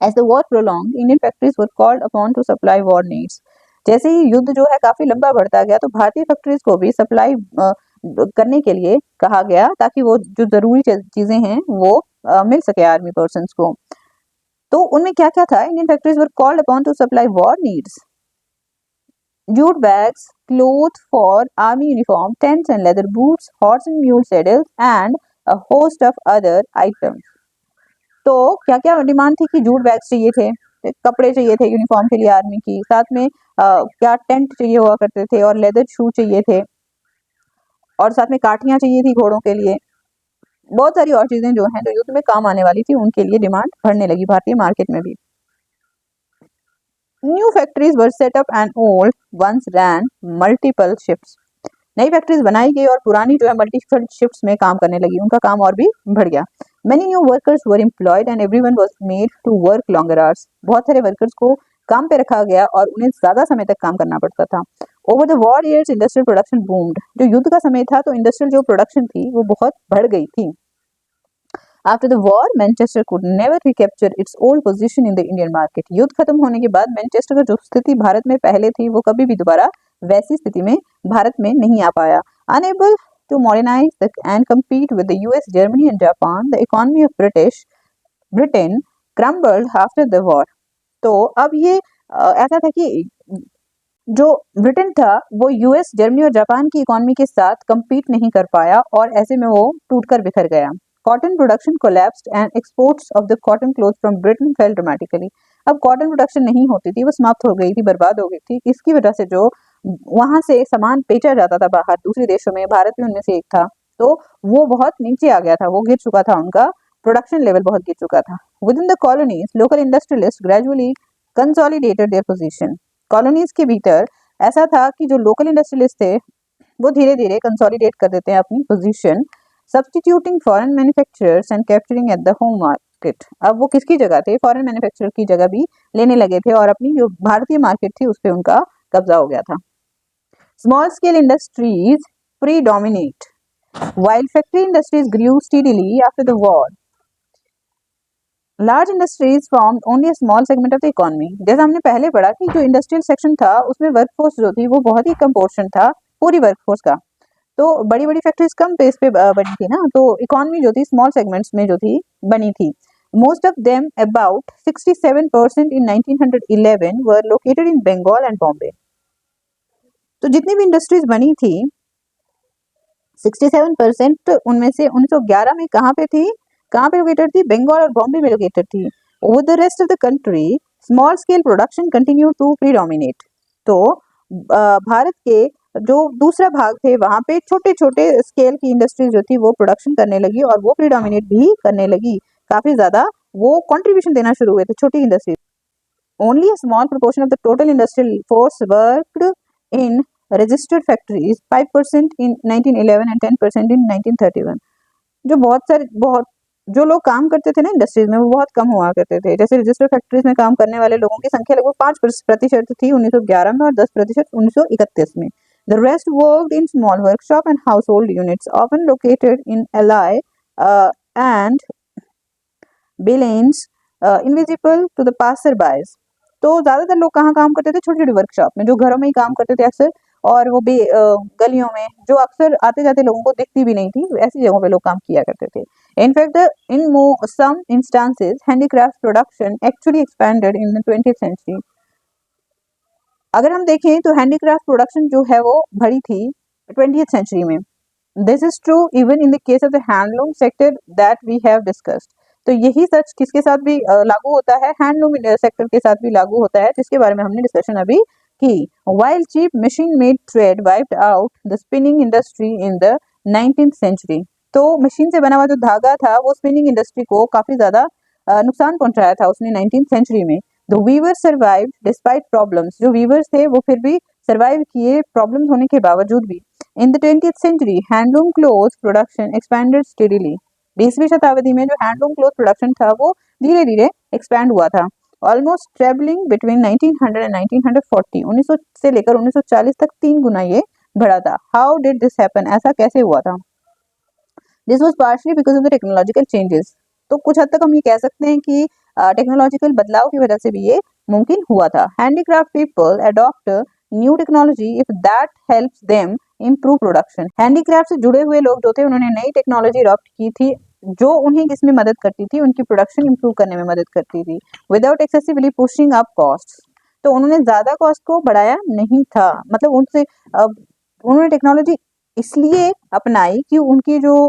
As the war prolonged, Indian factories were called upon to supply war needs. जैसे ही युद्ध जो है काफी लंबा बढ़ता गया तो भारतीय फैक्ट्रीज को भी सप्लाई करने के लिए कहा गया ताकि वो जो जरूरी चीजें हैं वो मिल सके आर्मी पर्सन्स को। तो उनमें क्या क्या था, Indian factories were called upon two supply war needs, jute bags, cloth for army uniform, tents and leather boots, horse and mule saddles and a host of other items. तो क्या क्या डिमांड थी कि जूट बैग्स चाहिए थे, कपड़े चाहिए थे यूनिफॉर्म के लिए आर्मी की, साथ में क्या टेंट चाहिए हुआ करते थे और लेदर शू चाहिए थे, और साथ में काठियाँ चाहिए थी घोड़ों के लिए। बहुत सारी और चीजें जो हैं जो युद्ध में काम आने वाली थी उनके लिए डिमांड बढ़ने लगी भारतीय मार्केट में भी। New factories were set up and old ones ran multiple shifts. नई फैक्ट्रीज बनाई गई और पुरानी जो है मल्टीपल शिफ्ट्स में काम करने लगी, उनका काम और भी बढ़ गया। Many new workers were employed and everyone was made to work longer hours. बहुत सारे वर्कर्स को काम पे रखा गया और उन्हें ज्यादा समय तक काम करना पड़ता था। Over the war years industrial production boomed. जो युद्ध का समय था तो इंडस्ट्रियल जो प्रोडक्शन थी वो बहुत बढ़ गई थी। After the war, Manchester could never recapture its old position in the Indian market. युद्ध खत्म होने के बाद मैनचेस्टर का जो स्थिति भारत में पहले थी वो कभी भी दोबारा वैसी स्थिति में भारत में नहीं आ पाया। Unable to modernize and compete with the US, Germany and Japan, the economy of Britain crumbled after the war. तो अब ये ऐसा था कि जो ब्रिटेन था वो यूएस, जर्मनी और जापान की इकोनॉमी के साथ compete नहीं कर पाया और ऐसे में वो टूटकर बिखर गया। Cotton production collapsed and exports of the cotton cloth from Britain fail dramatically. अब कॉटन प्रोडक्शन नहीं होती थी, वो समाप्त हो गई थी, बर्बाद हो गई थी। इसकी वजह से जो वहां से सामान बेचा जाता था बाहर दूसरे देशों में, भारत भी उनमें से एक था, तो वो बहुत नीचे आ गया था, वो गिर चुका था, उनका प्रोडक्शन लेवल बहुत गिर चुका था। With in the colonies local industrialist gradually consolidated their position. Colonies के भीतर ऐसा था कि जो लोकल इंडस्ट्रियलिस्ट थे वो धीरे धीरे कंसोलिडेट कर देते हैं अपनी position, substituting foreign manufacturers and capturing at the home market. अब वो किसकी जगह थे? फॉरेन मैन्युफैक्चरर की जगह भी लेने लगे थे और अपनी जो भारतीय मार्केट थी उस पर उनका कब्जा हो गया था। Small scale industries predominate while factory industries grew steadily after the war. Large industries form only small segment of the economy. जैसा हमने पहले पढ़ा कि जो इंडस्ट्रियल सेक्शन था उसमें वर्कफोर्स जो थी वो बहुत ही कम पोर्शन था पूरी वर्कफोर्स का, तो बड़ी बड़ी फैक्ट्रीज कम बेस पे बनी थी ना, तो इकोनॉमी जो थी स्मॉल सेगमेंट्स में जो थी बनी थी। Most of them about 67% in 1911 were located in Bengal and Bombay. तो जितनी भी इंडस्ट्रीज बनी थी 67% उनमें से 1911 में कहाँ पे लोकेटेड थी? बंगाल और बॉम्बे में लोकेटेड थी। Over the rest of the country small scale production continue to predominate. तो भारत के जो दूसरा भाग थे वहां पे छोटे छोटे स्केल की इंडस्ट्रीज जो थी वो प्रोडक्शन करने लगी और वो प्रीडोमिनेट भी करने लगी, काफी ज्यादा वो कंट्रीब्यूशन देना शुरू हुए थे छोटी industries. Only a small proportion of the total industrial force worked in registered factories, 5% in 1911 and 10% इन 1931। जो जो लोग काम करते थे ना इंडस्ट्रीज में वो बहुत कम हुआ करते थे। जैसे रजिस्टर्ड फैक्ट्रीज में काम करने वाले लोगों की संख्या लगभग 5% थी 1911 में और 10% 1931 में। The rest worked in small workshop and household units, often located in Ely and Billings, invisible to the passerbys. तो ज्यादातर लोग कहाँ काम करते थे? छोटी छोटी वर्कशॉप में, जो घरों में ही काम करते थे अक्सर, और वो भी गलियों में जो अक्सर आते जाते लोगों को दिखती भी नहीं थी, ऐसी जगहों पे लोग काम किया करते थे। In fact in some instances handicraft production actually expanded in the 20th century. अगर हम देखें तो हैंडीक्राफ्ट प्रोडक्शन जो है वो बढ़ी थी 20th सेंचुरी में। This is true even in the case of the handloom sector that we have discussed. तो यही सच किसके साथ भी लागू होता है? हैंडलूम सेक्टर के साथ भी लागू होता है, जिसके बारे में हमने डिस्कशन अभी की। While cheap machine made trade wiped out the spinning industry in the 19th century. तो मशीन से बना हुआ जो धागा था वो स्पिनिंग इंडस्ट्री को काफी ज्यादा नुकसान पहुंचाया था उसने 19th सेंचुरी में। The weavers survived despite problems. जो वीवर्स थे वो फिर भी सर्वाइव किए प्रॉब्लम्स होने के बावजूद भी। In the 20th century, handloom clothes production expanded steadily. 20वीं शताब्दी में जो हैंडलूम क्लोथ प्रोडक्शन था वो धीरे धीरे एक्सपैंड हुआ था, ऑलमोस्ट ट्रेवलिंग बिटवीन 1900 एंड 1940। 1900 से लेकर 1940 तक 3 गुना ये बढ़ा था। How did this happen? ऐसा कैसे हुआ था? This was partially because of the technological changes. तो कुछ हद तक हम ये कह सकते हैं कि टेक्नोलॉजिकल बदलाव की वजह से भी ये मुमकिन हुआ था। Handicraft people adopt new technology if that helps them improve production. Handicraft से जुड़े हुए लोग जो थे उन्होंने नई टेक्नोलॉजी अडॉप्ट की थी जो उन्हें किसमें मदद करती थी? उनकी प्रोडक्शन इंप्रूव करने में मदद करती थी, without excessively pushing up cost. तो उन्होंने ज्यादा कॉस्ट को बढ़ाया नहीं था, मतलब उन्होंने टेक्नोलॉजी इसलिए अपनाई कि उनकी जो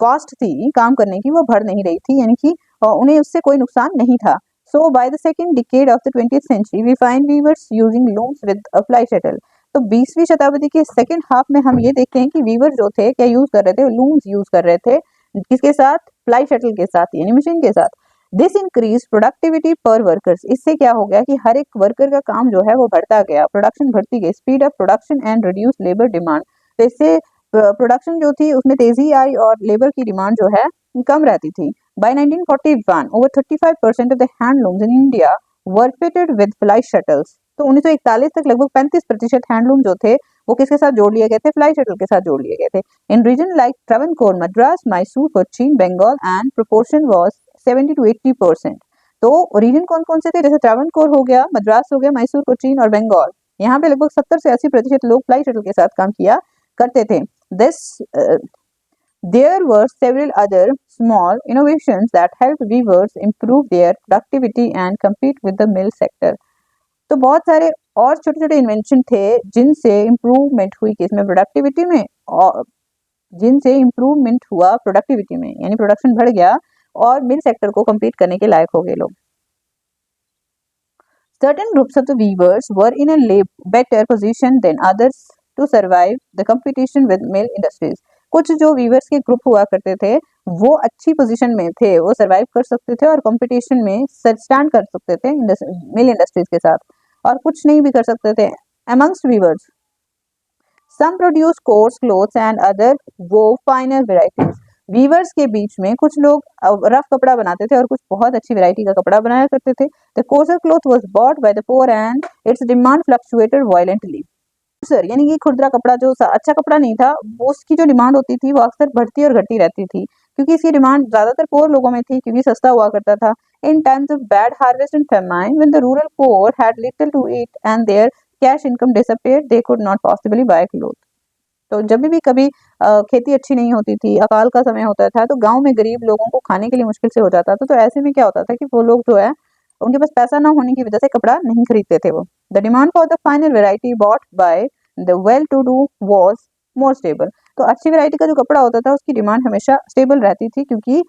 कॉस्ट थी काम करने की वो बढ़ नहीं रही थी, यानी कि उन्हें उससे कोई नुकसान नहीं था। So by the second decade of the 20th century, we find weavers using looms with a fly shuttle. तो 20वीं शताब्दी के सेकेंड हाफ में हम ये देखते हैं कि वीवर जो थे क्या यूज कर रहे थे, लूम्स यूज कर रहे थे, किसके साथ, फ्लाई शटल के साथ, यानी मशीन के साथ। दिस इंक्रीज प्रोडक्टिविटी पर वर्कर्स, इससे क्या हो गया कि हर एक वर्कर का काम जो है वो बढ़ता गया, प्रोडक्शन बढ़ती गई, speed of production and reduce labour demand. तो इससे प्रोडक्शन जो थी उसमें तेजी आई और लेबर की डिमांड जो है कम रहती थी। By 1941 over 35% of the handlooms in India were fitted with fly shuttles. तो 1941 तक लगभग 35% हैंडलूम जो थे वो किसके साथ जोड़ लिए गए थे, फ्लाई शटल के साथ जोड़ लिए गए थे। In region like Travancore, Madras, Mysore, Cochin, Bengal and proportion was 70 to 80%। तो रीजन कौन कौन से थे, जैसे ट्रावनकोर हो गया, मद्रास हो गया, मैसूर, कोचीन और बंगाल, यहाँ पे लगभग 70 से 80% लोग फ्लाई शटल के साथ काम किया करते थे। There were several other small innovations that helped weavers improve their productivity and compete with the mill sector। तो बहुत सारे और छोटे छोटे इन्वेंशन थे जिनसे इम्प्रूवमेंट हुई किसमें, प्रोडक्टिविटी में, और जिनसे इम्प्रूवमेंट हुआ प्रोडक्टिविटी में, यानी प्रोडक्शन बढ़ गया और मिल सेक्टर को compete करने के लायक हो गए लोग। Certain groups of the weavers were in a better position than others to survive the competition with mill industries। कुछ जो वीवर्स के ग्रुप हुआ करते थे वो अच्छी पोजीशन में थे, वो सरवाइव कर सकते थे और कंपटीशन में स्टैंड कर सकते थे मिल इंडस्ट्रीज के साथ, और कुछ नहीं भी कर सकते थे। amongst weavers some produce coarse clothes and other wove finer varieties। Weavers के बीच में कुछ लोग रफ कपड़ा बनाते थे और कुछ बहुत अच्छी वैरायटी का कपड़ा बनाया करते थे। The coarser cloth was bought by the poor and its demand fluctuated violently। Sir यानी कि खुरदरा कपड़ा जो अच्छा कपड़ा नहीं था वो उसकी जो डिमांड होती थी वो अक्सर बढ़ती और घटती रहती थी, क्योंकि इसकी डिमांड ज्यादातर पोर लोगों में थी क्योंकि सस्ता हुआ करता था। In times of bad harvest and famine when the rural poor had little to eat and their cash income disappeared they could not possibly buy cloth. तो जब भी कभी खेती अच्छी नहीं होती थी, अकाल का समय होता था, तो गांव में गरीब लोगों को खाने के लिए मुश्किल से हो जाता था। तो ऐसे में क्या होता था कि वो लोग जो है उनके पास पैसा ना होने की वजह से कपड़ा नहीं खरीदते थे वो। The demand for the final variety bought by the well to do was more stable. तो अच्छी वैरायटी का जो कपड़ा होता था उसकी डिमांड हमेशा स्टेबल रहती थी क्योंकि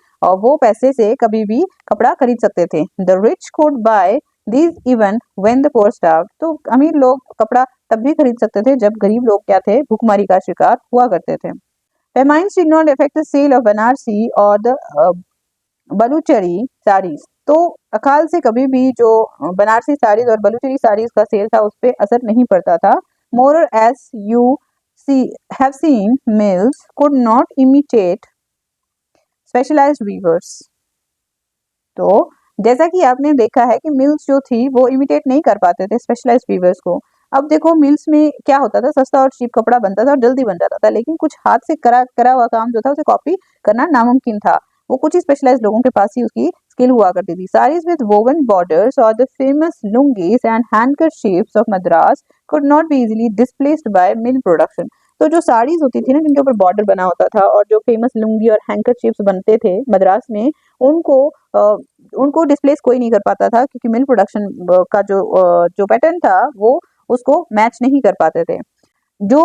वो पैसे से कभी भी कपड़ा खरीद सकते थे। The rich could bye these even when the poor starved. तो अमीर लोग कपड़ा तब भी खरीद सकते थे जब गरीब लोग क्या थे, भूखमरी का शिकार हुआ करते थे। Famines did not affect the sale of Banarasi और द बलूचरी साड़ीज। तो अकाल से कभी भी जो बनारसी साड़ीज और बलूचरी साड़ीज का सेल था उस पर असर नहीं पड़ता था। More as you have seen mills could not imitate specialized weavers। तो जैसा कि आपने देखा है कि मिल्स जो थी वो इमिटेट नहीं कर पाते थे स्पेशलाइज्ड वीवर्स को। अब देखो मिल्स में क्या होता था, सस्ता और चीप कपड़ा बनता था और जल्दी बन जाता था, लेकिन कुछ हाथ से करा हुआ काम जो था उसे कॉपी करना नामुमकिन था। वो कुछ ही स्पेशलाइज्ड लोगों के पास ही उसकी स्किल हुआ करती थी। साड़ीज विद वोवन बॉर्डर्स और the famous lungis and handkerchiefs of Madras could not be easily displaced by mill production. तो जो साड़ीज होती थी ना जिनके ऊपर बॉर्डर बना होता था और जो फेमस लुंगी और हैंकरचीफ्स बनते थे मद्रास में, उनको डिस्प्लेस कोई नहीं कर पाता था क्योंकि मिल प्रोडक्शन का जो पैटर्न था वो उसको मैच नहीं कर पाते थे। जो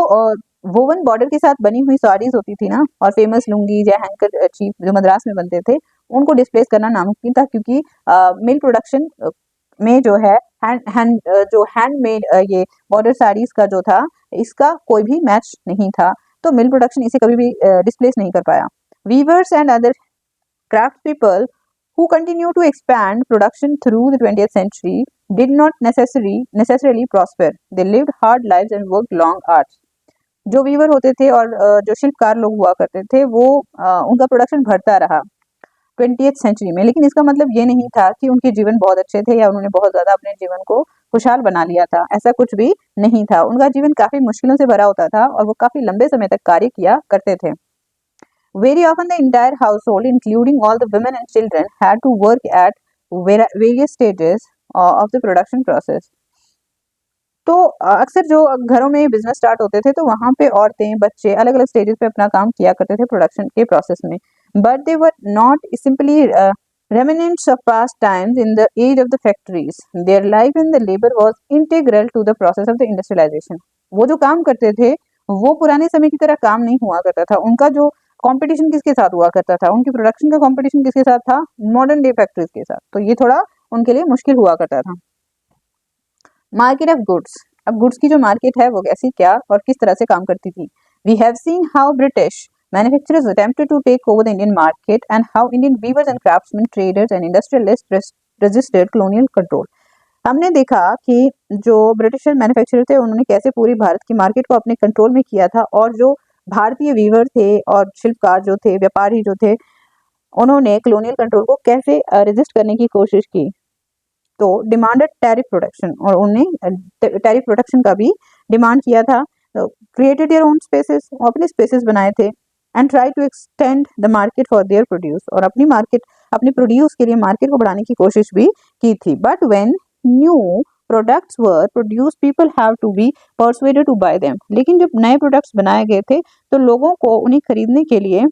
वोवन बॉर्डर के साथ बनी हुई साड़ीज होती थी ना और फेमस लुंगी या हैंकर चीफ जो मद्रास में बनते थे उनको डिस्प्लेस करना नामुमकिन था क्योंकि मिल प्रोडक्शन में जो है हैंडमेड ये बॉर्डर साड़ीज का जो था इसका कोई भी मैच नहीं था। तो मिल प्रोडक्शन इसे कभी भी डिस्प्लेस नहीं कर पाया। Weavers and other craft people who continue to expand production through the 20th century did not necessarily prosper. They lived hard lives and worked long hours। जो वीवर होते थे और जो शिल्पकार लोग हुआ करते थे वो उनका प्रोडक्शन बढ़ता रहा 20th सेंचुरी में, लेकिन इसका मतलब ये नहीं था कि उनके जीवन बहुत अच्छे थे या उन्होंने बहुत ज्यादा अपने जीवन को खुशहाल बना लिया था। ऐसा कुछ भी नहीं था। उनका जीवन काफी मुश्किलों से भरा होता था और वो काफी लंबे समय तक कार्य किया करते थे। Very often the entire household, including all the women and children, had to work at various stages of the production process। तो अक्सर जो घरों में बिजनेस स्टार्ट होते थे तो वहाँ पे औरतें बच्चे अलग अलग स्टेजेस पे अपना काम किया करते थे प्रोडक्शन के प्रोसेस में। But they were not simply remnants of past times in the age of the factories। Their life in the labor was integral to the process of the industrialization। वो जो काम करते थे वो पुराने समय की तरह काम नहीं हुआ करता था। उनका जो कंपटीशन किसके साथ हुआ करता था, उनकी प्रोडक्शन का कंपटीशन किसके साथ था, मॉडर्न डे फैक्ट्रीज के साथ। तो ये थोड़ा उनके लिए मुश्किल हुआ करता था। Market of goods. अब गुड्स की जो मार्केट है वो कैसी क्या और किस तरह से काम करती थी। We have seen how British manufacturers attempted to take over the Indian market and how Indian weavers and craftsmen, traders and industrialist resisted colonial control. हमने देखा कि जो ब्रिटिश मैन्युफैक्चरर थे उन्होंने कैसे पूरी भारत की मार्केट को अपने कंट्रोल में किया था, और जो भारतीय वीवर थे और शिल्पकार जो थे, व्यापारी जो थे, उन्होंने कॉलोनियल कंट्रोल को कैसे रेजिस्ट करने की कोशिश की। तो डिमांडेड टैरिफ प्रोटेक्शन, और उन्होंने टैरिफ प्रोटेक्शन का भी डिमांड किया था। क्रिएटेड देयर ओन स्पेसेस, अपने स्पेसेस बनाए थे, and try to extend the market for their produce, और अपनी मार्केट, अपने प्रोड्यूस के लिए मार्केट को बढ़ाने की कोशिश भी की थी। But when new products were produce people have to be persuaded to buy them. लेकिन जब नए प्रोडक्ट्स बनाए गए थे तो लोगों को उन्हें खरीदने के लिए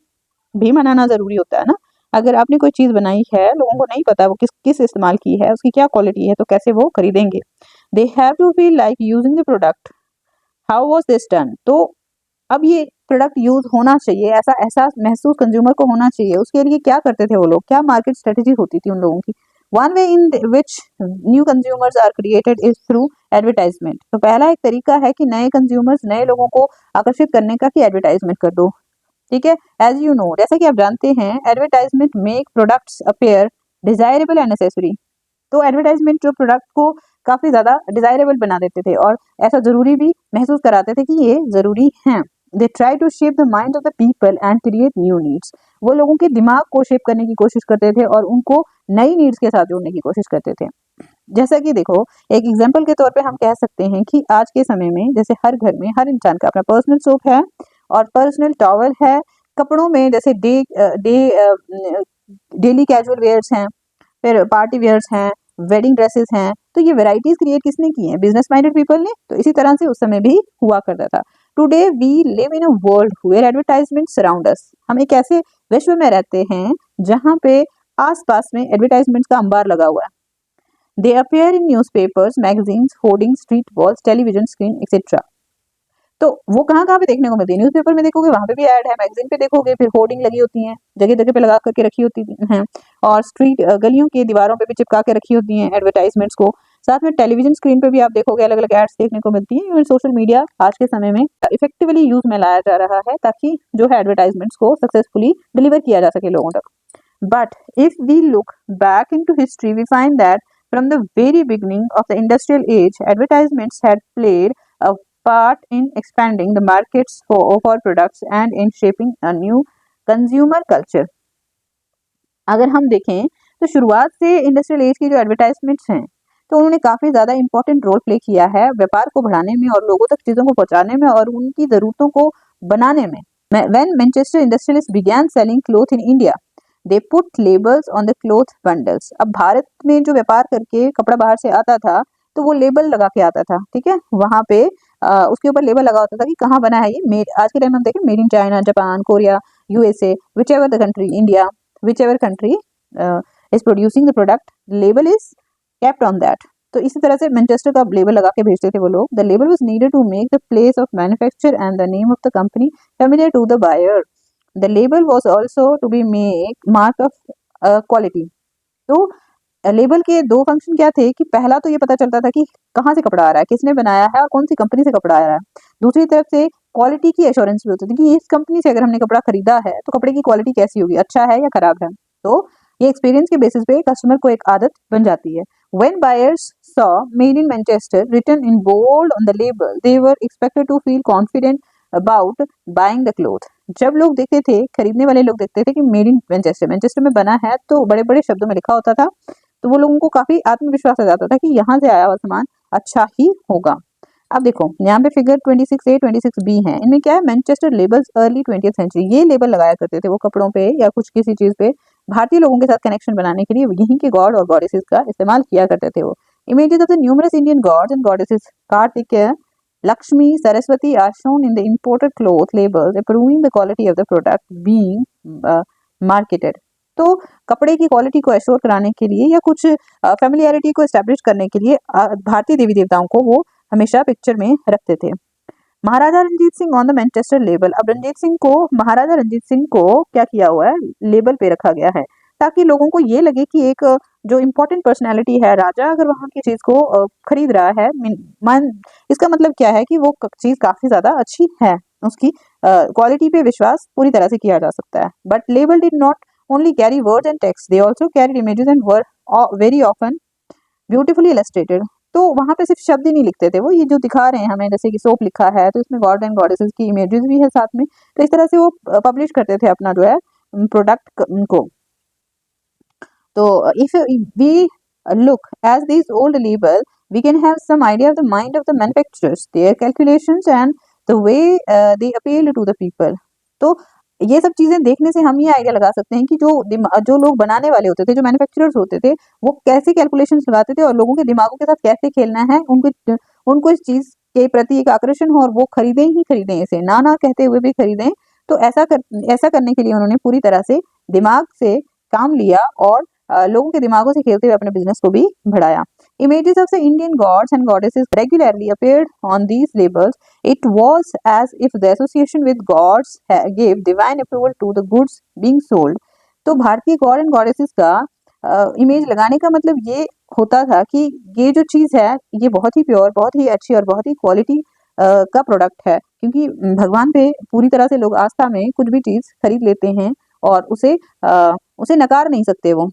भी मनाना जरूरी होता है ना। अगर आपने कोई चीज बनाई है, लोगों को नहीं पता वो किस किस इस्तेमाल की है, उसकी क्या क्वालिटी है, तो कैसे वो खरीदेंगे। They have to feel like using the product. How was this done? तो अब ये प्रोडक्ट यूज होना चाहिए, ऐसा एहसास महसूस कंज्यूमर को होना चाहिए। उसके लिए क्या करते थे वो लोग, क्या मार्केट स्ट्रेटेजी होती थी उन लोगों की। One way in which new consumers are created is through advertisement. तो पहला एक तरीका है कि नए कंज्यूमर्स, नए लोगों को आकर्षित करने का, कि एडवर्टाइजमेंट कर दो। ठीक है, एज यू नो, जैसा कि आप जानते हैं, advertisement make products appear desirable and necessary. तो एडवर्टाइजमेंट जो प्रोडक्ट को काफी ज्यादा डिजायरेबल बना देते थे और ऐसा जरूरी भी महसूस कराते थे कि ये जरूरी है। They try to shape the mind of the people and create new needs. वो लोगों के दिमाग को शेप करने की कोशिश करते थे और उनको नई नीड्स के साथ जोड़ने की कोशिश करते थे। जैसा कि देखो, एक एग्जाम्पल के तौर पे हम कह सकते हैं कि आज के समय में जैसे हर घर में हर इंसान का अपना पर्सनल सोप है और पर्सनल टॉवल है। कपड़ों में जैसे डेली कैजुअल वेयर्स हैं, फिर पार्टी वेयर्स हैं, वेडिंग ड्रेसेस हैं। तो ये वैरायटीज क्रिएट किसने की हैं? बिजनेस माइंडेड पीपल ने। तो इसी तरह से उस समय भी हुआ करता था। Today we live in a world where advertisement surround us. हम एक ऐसे विश्व में रहते हैं जहाँ पे आसपास में एडवर्टाइजमेंट्स का अंबार लगा हुआ है। दे appear in newspapers, magazines, hoarding, street walls, television screen etcetera. तो वो कहाँ कहाँ पे देखने को मिलती है? न्यूज़पेपर में देखोगे, वहां पे भी ऐड है, मैगजीन पे देखोगे, फिर होर्डिंग लगी होती हैं, जगह जगह पे लगा करके रखी होती हैं, और स्ट्रीट गलियों की दीवारों पे भी चिपका के रखी होती हैं एडवर्टाइजमेंट्स को। साथ में टेलीविजन स्क्रीन पे भी आप देखोगे अलग अलग एड्स देखने को मिलती हैं। और सोशल मीडिया आज के समय में इफेक्टिवली यूज में लाया जा रहा है ताकि जो है एडवर्टाइजमेंट्स को सक्सेसफुली डिलीवर किया जा सके लोगों तक। But if we look back into history, we find that from the very beginning of the industrial age, advertisements had played a part in expanding the markets for products and in shaping a new consumer culture. अगर हम देखें तो शुरुआत से इंडस्ट्रियल एज की जो एडवर्टाइजमेंट्स हैं, तो उन्होंने काफ़ी ज़्यादा इंपॉर्टेंट रोल प्ले किया है व्यापार को बढ़ाने में और लोगों तक चीज़ों को पहुंचाने में और उनकी ज़रूरतों को बनाने में। When Manchester industrialists began selling cloth in India, they put labels on the cloth bundles. अब भारत में जो व्यापार करके कपड़ा बाहर से आता था तो वो लेबल लगा के आता था। ठीक है, वहाँ पे उसके ऊपर लेबल लगा होता था कि कहाँ बना है ये। मेड, आज के टाइम में हम देखें, made in China, Japan, Korea, USA, which ever the country, India, which ever country is producing the product, label is kept on that. तो इसी तरह से मैनचेस्टर का लेबल लगा के भेजते थे वो लोग। The label was needed to make the place of manufacture and the name of the company familiar to the buyer. The label was also to be make mark of quality. तो लेबल के दो फंक्शन क्या थे कि पहला तो ये पता चलता था कि कहाँ से कपड़ा आ रहा है, किसने बनाया है और कौन सी कंपनी से कपड़ा आ रहा है। दूसरी तरफ से क्वालिटी की एश्योरेंस भी होती थी कि इस कंपनी से अगर हमने कपड़ा खरीदा है तो कपड़े की क्वालिटी कैसी होगी, अच्छा है या खराब है। तो ये एक्सपीरियंस के बेसिस पे कस्टमर को एक आदत बन जाती है। When buyers saw made in Manchester written in bold on the label, they were expected to feel confident about buying the cloth. जब लोग देखते थे, खरीदने वाले लोग देखते थे कि मेड इन मैनचेस्टर, मैनचेस्टर में बना है, तो बड़े बड़े शब्दों में लिखा होता था, तो वो लोगों को काफी आत्मविश्वास आ जाता था कि यहाँ से आया हुआ सामान अच्छा ही होगा। अब देखो यहाँ पे फिगर 26A 26B है, इनमें क्या है? Manchester labels early 20th century. ये लेबल लगाया करते थे वो कपड़ों पे या कुछ किसी चीज पे भारतीय लोगों के साथ कनेक्शन बनाने के लिए यहीं के गॉड और गॉडेसेस का इस्तेमाल किया करते थे वो। Images of the numerous Indian gods and goddesses Kartikeya, Lakshmi, Saraswati are shown in the imported cloth labels, approving the quality of the product being marketed. तो कपड़े की क्वालिटी को एश्योर कराने के लिए या कुछ फेमिलियरिटी को एस्टैब्लिश करने के लिए भारतीय देवी देवताओं को वो हमेशा पिक्चर में रखते थे। Maharaja Ranjit Singh on the Manchester label. अब महाराजा रंजीत सिंह को क्या किया हुआ है? लेबल पे रखा गया है। ताकि लोगों को ये लगे कि एक जो इम्पोर्टेंट पर्सनैलिटी है राजा अगर वहाँ की चीज़ को खरीद रहा है, मन इसका मतलब क्या है कि वो चीज़ काफ़ी ज़्यादा अच्छी है, उसकी क्वालिटी पे विश्वास पूरी तरह से किया जा सकता है। But label did not only carry words and text, they also carry images and were very often beautifully illustrated. तो वहाँ पे सिर्फ शब्द ही नहीं लिखते थे वो, ये जो दिखा रहे हैं हमें, जैसे कि सोप लिखा है तो इसमें गॉड एंड गॉडेसेस की इमेजेस भी है साथ में, तो इस तरह से वो पब्लिश करते थे अपना जो है प्रोडक्ट को। तो if we look as these old label, we can have some idea of the mind of the manufacturers, their calculations and the way they appeal to the people. तो ये सब चीजें देखने से हम ये आइडिया लगा सकते हैं कि जो लोग बनाने वाले होते थे, जो मैन्युफैक्चरर्स होते थे, वो कैसे कैलकुलेशंस लगाते थे और लोगों के दिमागों के साथ कैसे खेलना है, उनको इस चीज के प्रति एक आकर्षण हो और वो खरीदें ही खरीदें, इसे ना ना कहते हुए भी खरीदें। तो ऐसा करने के लिए उन्होंने पूरी तरह से दिमाग से काम लिया और लोगों के दिमागों से खेलते हुए अपने बिजनेस को भी बढ़ाया। Images of the Indian gods and goddesses regularly appeared on these labels. It was as if the association with gods gave divine approval to the goods being sold. तो भारतीय गॉड एंड गॉडेसेस का इमेज लगाने का मतलब ये होता था कि ये जो चीज़ है ये बहुत ही प्योर, बहुत ही अच्छी और बहुत ही क्वालिटी का प्रोडक्ट है, क्योंकि भगवान पे पूरी तरह से लोग आस्था में कुछ भी चीज़ खरीद लेते हैं और उसे नकार नहीं सकते वो।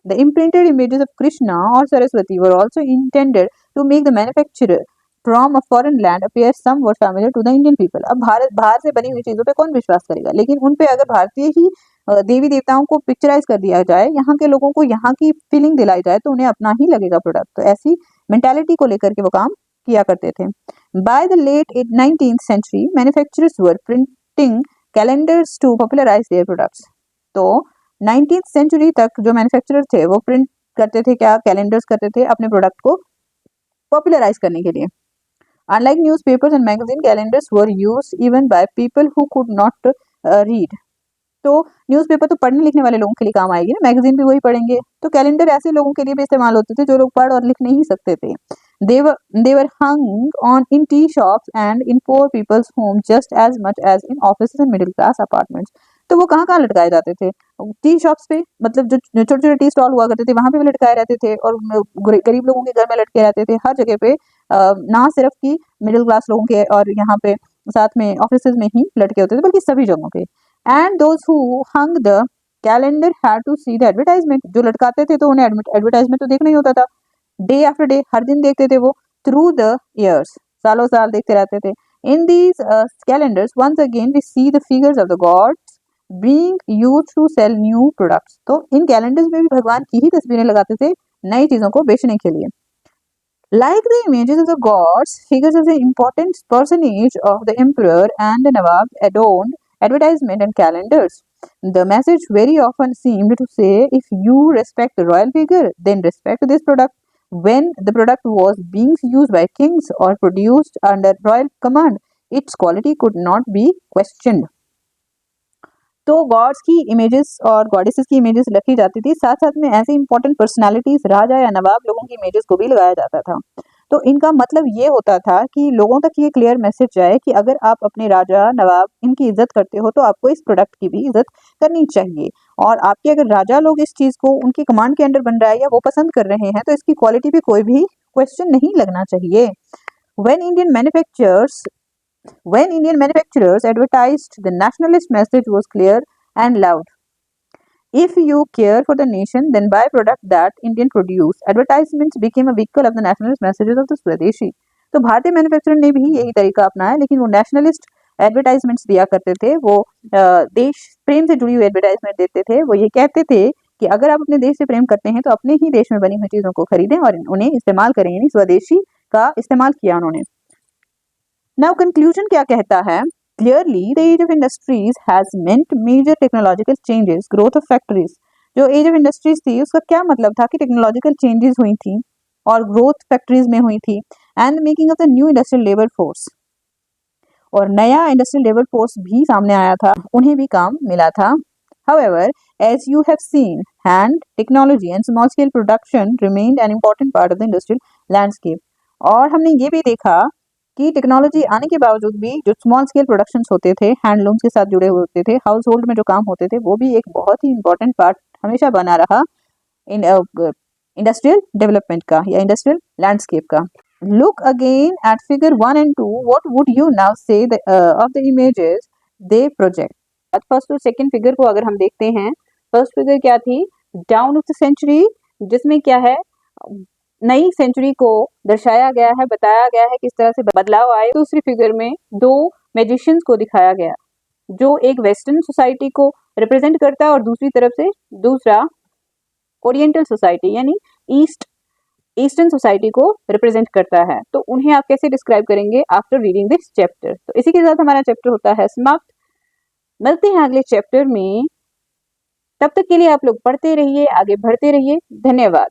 The imprinted images of Krishna or Saraswati were also intended to make the manufacturer from a foreign land appear somewhat familiar to the Indian people. अब बाहर से बनी हुई चीजों पे कौन विश्वास करेगा, लेकिन उन पे अगर भारतीय ही देवी देवताओं को पिक्चराइज कर दिया जाए, यहाँ के लोगों को यहाँ की फीलिंग दिलाई जाए, तो उन्हें अपना ही लगेगा प्रोडक्ट। तो ऐसी मेंटालिटी को लेकर के वो काम किया करते थे। By the late 19th century, manufacturers were printing calendars to popularize their products. तो 19th सेंचुरी तक जो मैन्युफैक्चरर थे वो प्रिंट करते थे, क्या कैलेंडर्स करते थे अपने प्रोडक्ट को पॉपुलराइज करने के लिए। Unlike newspapers and magazine, calendars were used even by people who could not read. तो न्यूज़पेपर तो पढ़ने लिखने वाले लोगों के लिए काम आएगी ना, मैगजीन भी वही पढ़ेंगे, तो कैलेंडर ऐसे लोगों के लिए भी इस्तेमाल होते थे जो लोग पढ़ और लिख नहीं सकते थे। They were hung on in tea shops and in poor people's homes just as much as in offices and middle class apartments. तो वो कहाँ कहाँ लटकाए जाते थे? टी शॉप्स पे, मतलब जो छोटे छोटे टी स्टॉल हुआ करते थे वहां पे भी लटकाए रहते थे, और गरीब लोगों के घर में लटके रहते थे, हर जगह पे, ना सिर्फ कि मिडिल क्लास लोगों के और यहाँ पे साथ में ऑफिस में ही लटके होते थे, बल्कि सभी जगहों पे। And those who hung the calendar had to see the advertisement, जो लटकाते थे तो उन्हें एडवर्टाइजमेंट तो देखना ही होता था, डे आफ्टर डे, हर दिन देखते थे वो, थ्रू द ईयर्स, सालों साल देखते रहते थे। In these calendars once again we see the figures of the gods being used to sell new products. तो इन कैलेंडर्स में भी भगवान की ही तस्वीरें लगाते थे नई चीजों को बेचने के लिए। Like the images of the gods, figures of the important personage of the emperor and the nawab adorned advertisement and calendars. The message very often seemed to say, if you respect the royal figure, then respect this product. When the product was being used by kings or produced under royal command, its quality could not be questioned. तो गॉड्स की इमेजेस और गॉडेसेस की इमेजेस रखी जाती थी, साथ साथ में ऐसे इंपॉर्टेंट पर्सनालिटीज, राजा या नवाब लोगों की इमेजेस को भी लगाया जाता था। तो इनका मतलब ये होता था कि लोगों तक ये क्लियर मैसेज जाए कि अगर आप अपने राजा नवाब इनकी इज्जत करते हो तो आपको इस प्रोडक्ट की भी इज्जत करनी चाहिए, और आपके अगर राजा लोग इस चीज़ को उनकी कमांड के अंडर बन रहा है या वो पसंद कर रहे हैं तो इसकी क्वालिटी पे कोई भी क्वेश्चन नहीं लगना चाहिए। When Indian manufacturers advertised, the nationalist message was clear and loud. If you care for the nation, then buy product that Indian produce. Advertisements became a vehicle of the nationalist messages of the Swadeshi. तो भारतीय मैन्युफैक्चरर ने भी यही तरीका अपनाया, लेकिन वो नेशनलिस्ट एडवर्टाइजमेंट्स दिया करते थे, वो देश प्रेम से जुड़ी हुई एडवर्टाइजमेंट देते थे। वो ये कहते थे कि अगर आप अपने देश से प्रेम करते हैं तो अपने ही देश में बनी हुई चीज़ों को खरीदें और उन्हें इस्तेमाल करें, यानी स्वदेशी का इस्तेमाल किया उन्होंने। Now conclusion क्या कहता है? Clearly, the age of industries has meant major technological changes, growth of factories. जो age of industries थी उसका क्या मतलब था कि टेक्नोलॉजिकल चेंजेस हुई थी और ग्रोथ फैक्ट्रीज में हुई थी, and making of the new industrial labour force, और नया इंडस्ट्रियल लेबर फोर्स भी सामने आया था, उन्हें भी काम मिला था। However, as you have seen, hand technology and small scale production remained an important part of the industrial landscape. और हमने ये भी देखा कि टेक्नोलॉजी आने के बावजूद भी जो स्मॉल स्केल प्रोडक्शंस होते थे, हैंडलूम्स के साथ जुड़े हुए होते थे, हाउस होल्ड में जो काम होते थे, वो भी एक बहुत ही इंपॉर्टेंट पार्ट हमेशा बना रहा इन इंडस्ट्रियल डेवलपमेंट का या इंडस्ट्रियल लैंडस्केप का। Look again at figure 1 and 2, what would you now say of the images they project. First और सेकंड फिगर को अगर हम देखते हैं, फर्स्ट फिगर क्या थी, डाउन ऑफ द सेंचुरी, जिसमें क्या है, नई सेंचुरी को दर्शाया गया है, बताया गया है किस तरह से बदलाव आए। दूसरी फिगर में दो मैजिशियंस को दिखाया गया, जो एक वेस्टर्न सोसाइटी को रिप्रेजेंट करता है और दूसरी तरफ से दूसरा ओरिएंटल सोसाइटी यानी ईस्टर्न सोसाइटी को रिप्रेजेंट करता है। तो उन्हें आप कैसे डिस्क्राइब करेंगे आफ्टर रीडिंग दिस चैप्टर। तो इसी के साथ हमारा चैप्टर होता है समाप्त। मिलते हैं अगले चैप्टर में, तब तक के लिए आप लोग पढ़ते रहिए, आगे बढ़ते रहिए। धन्यवाद।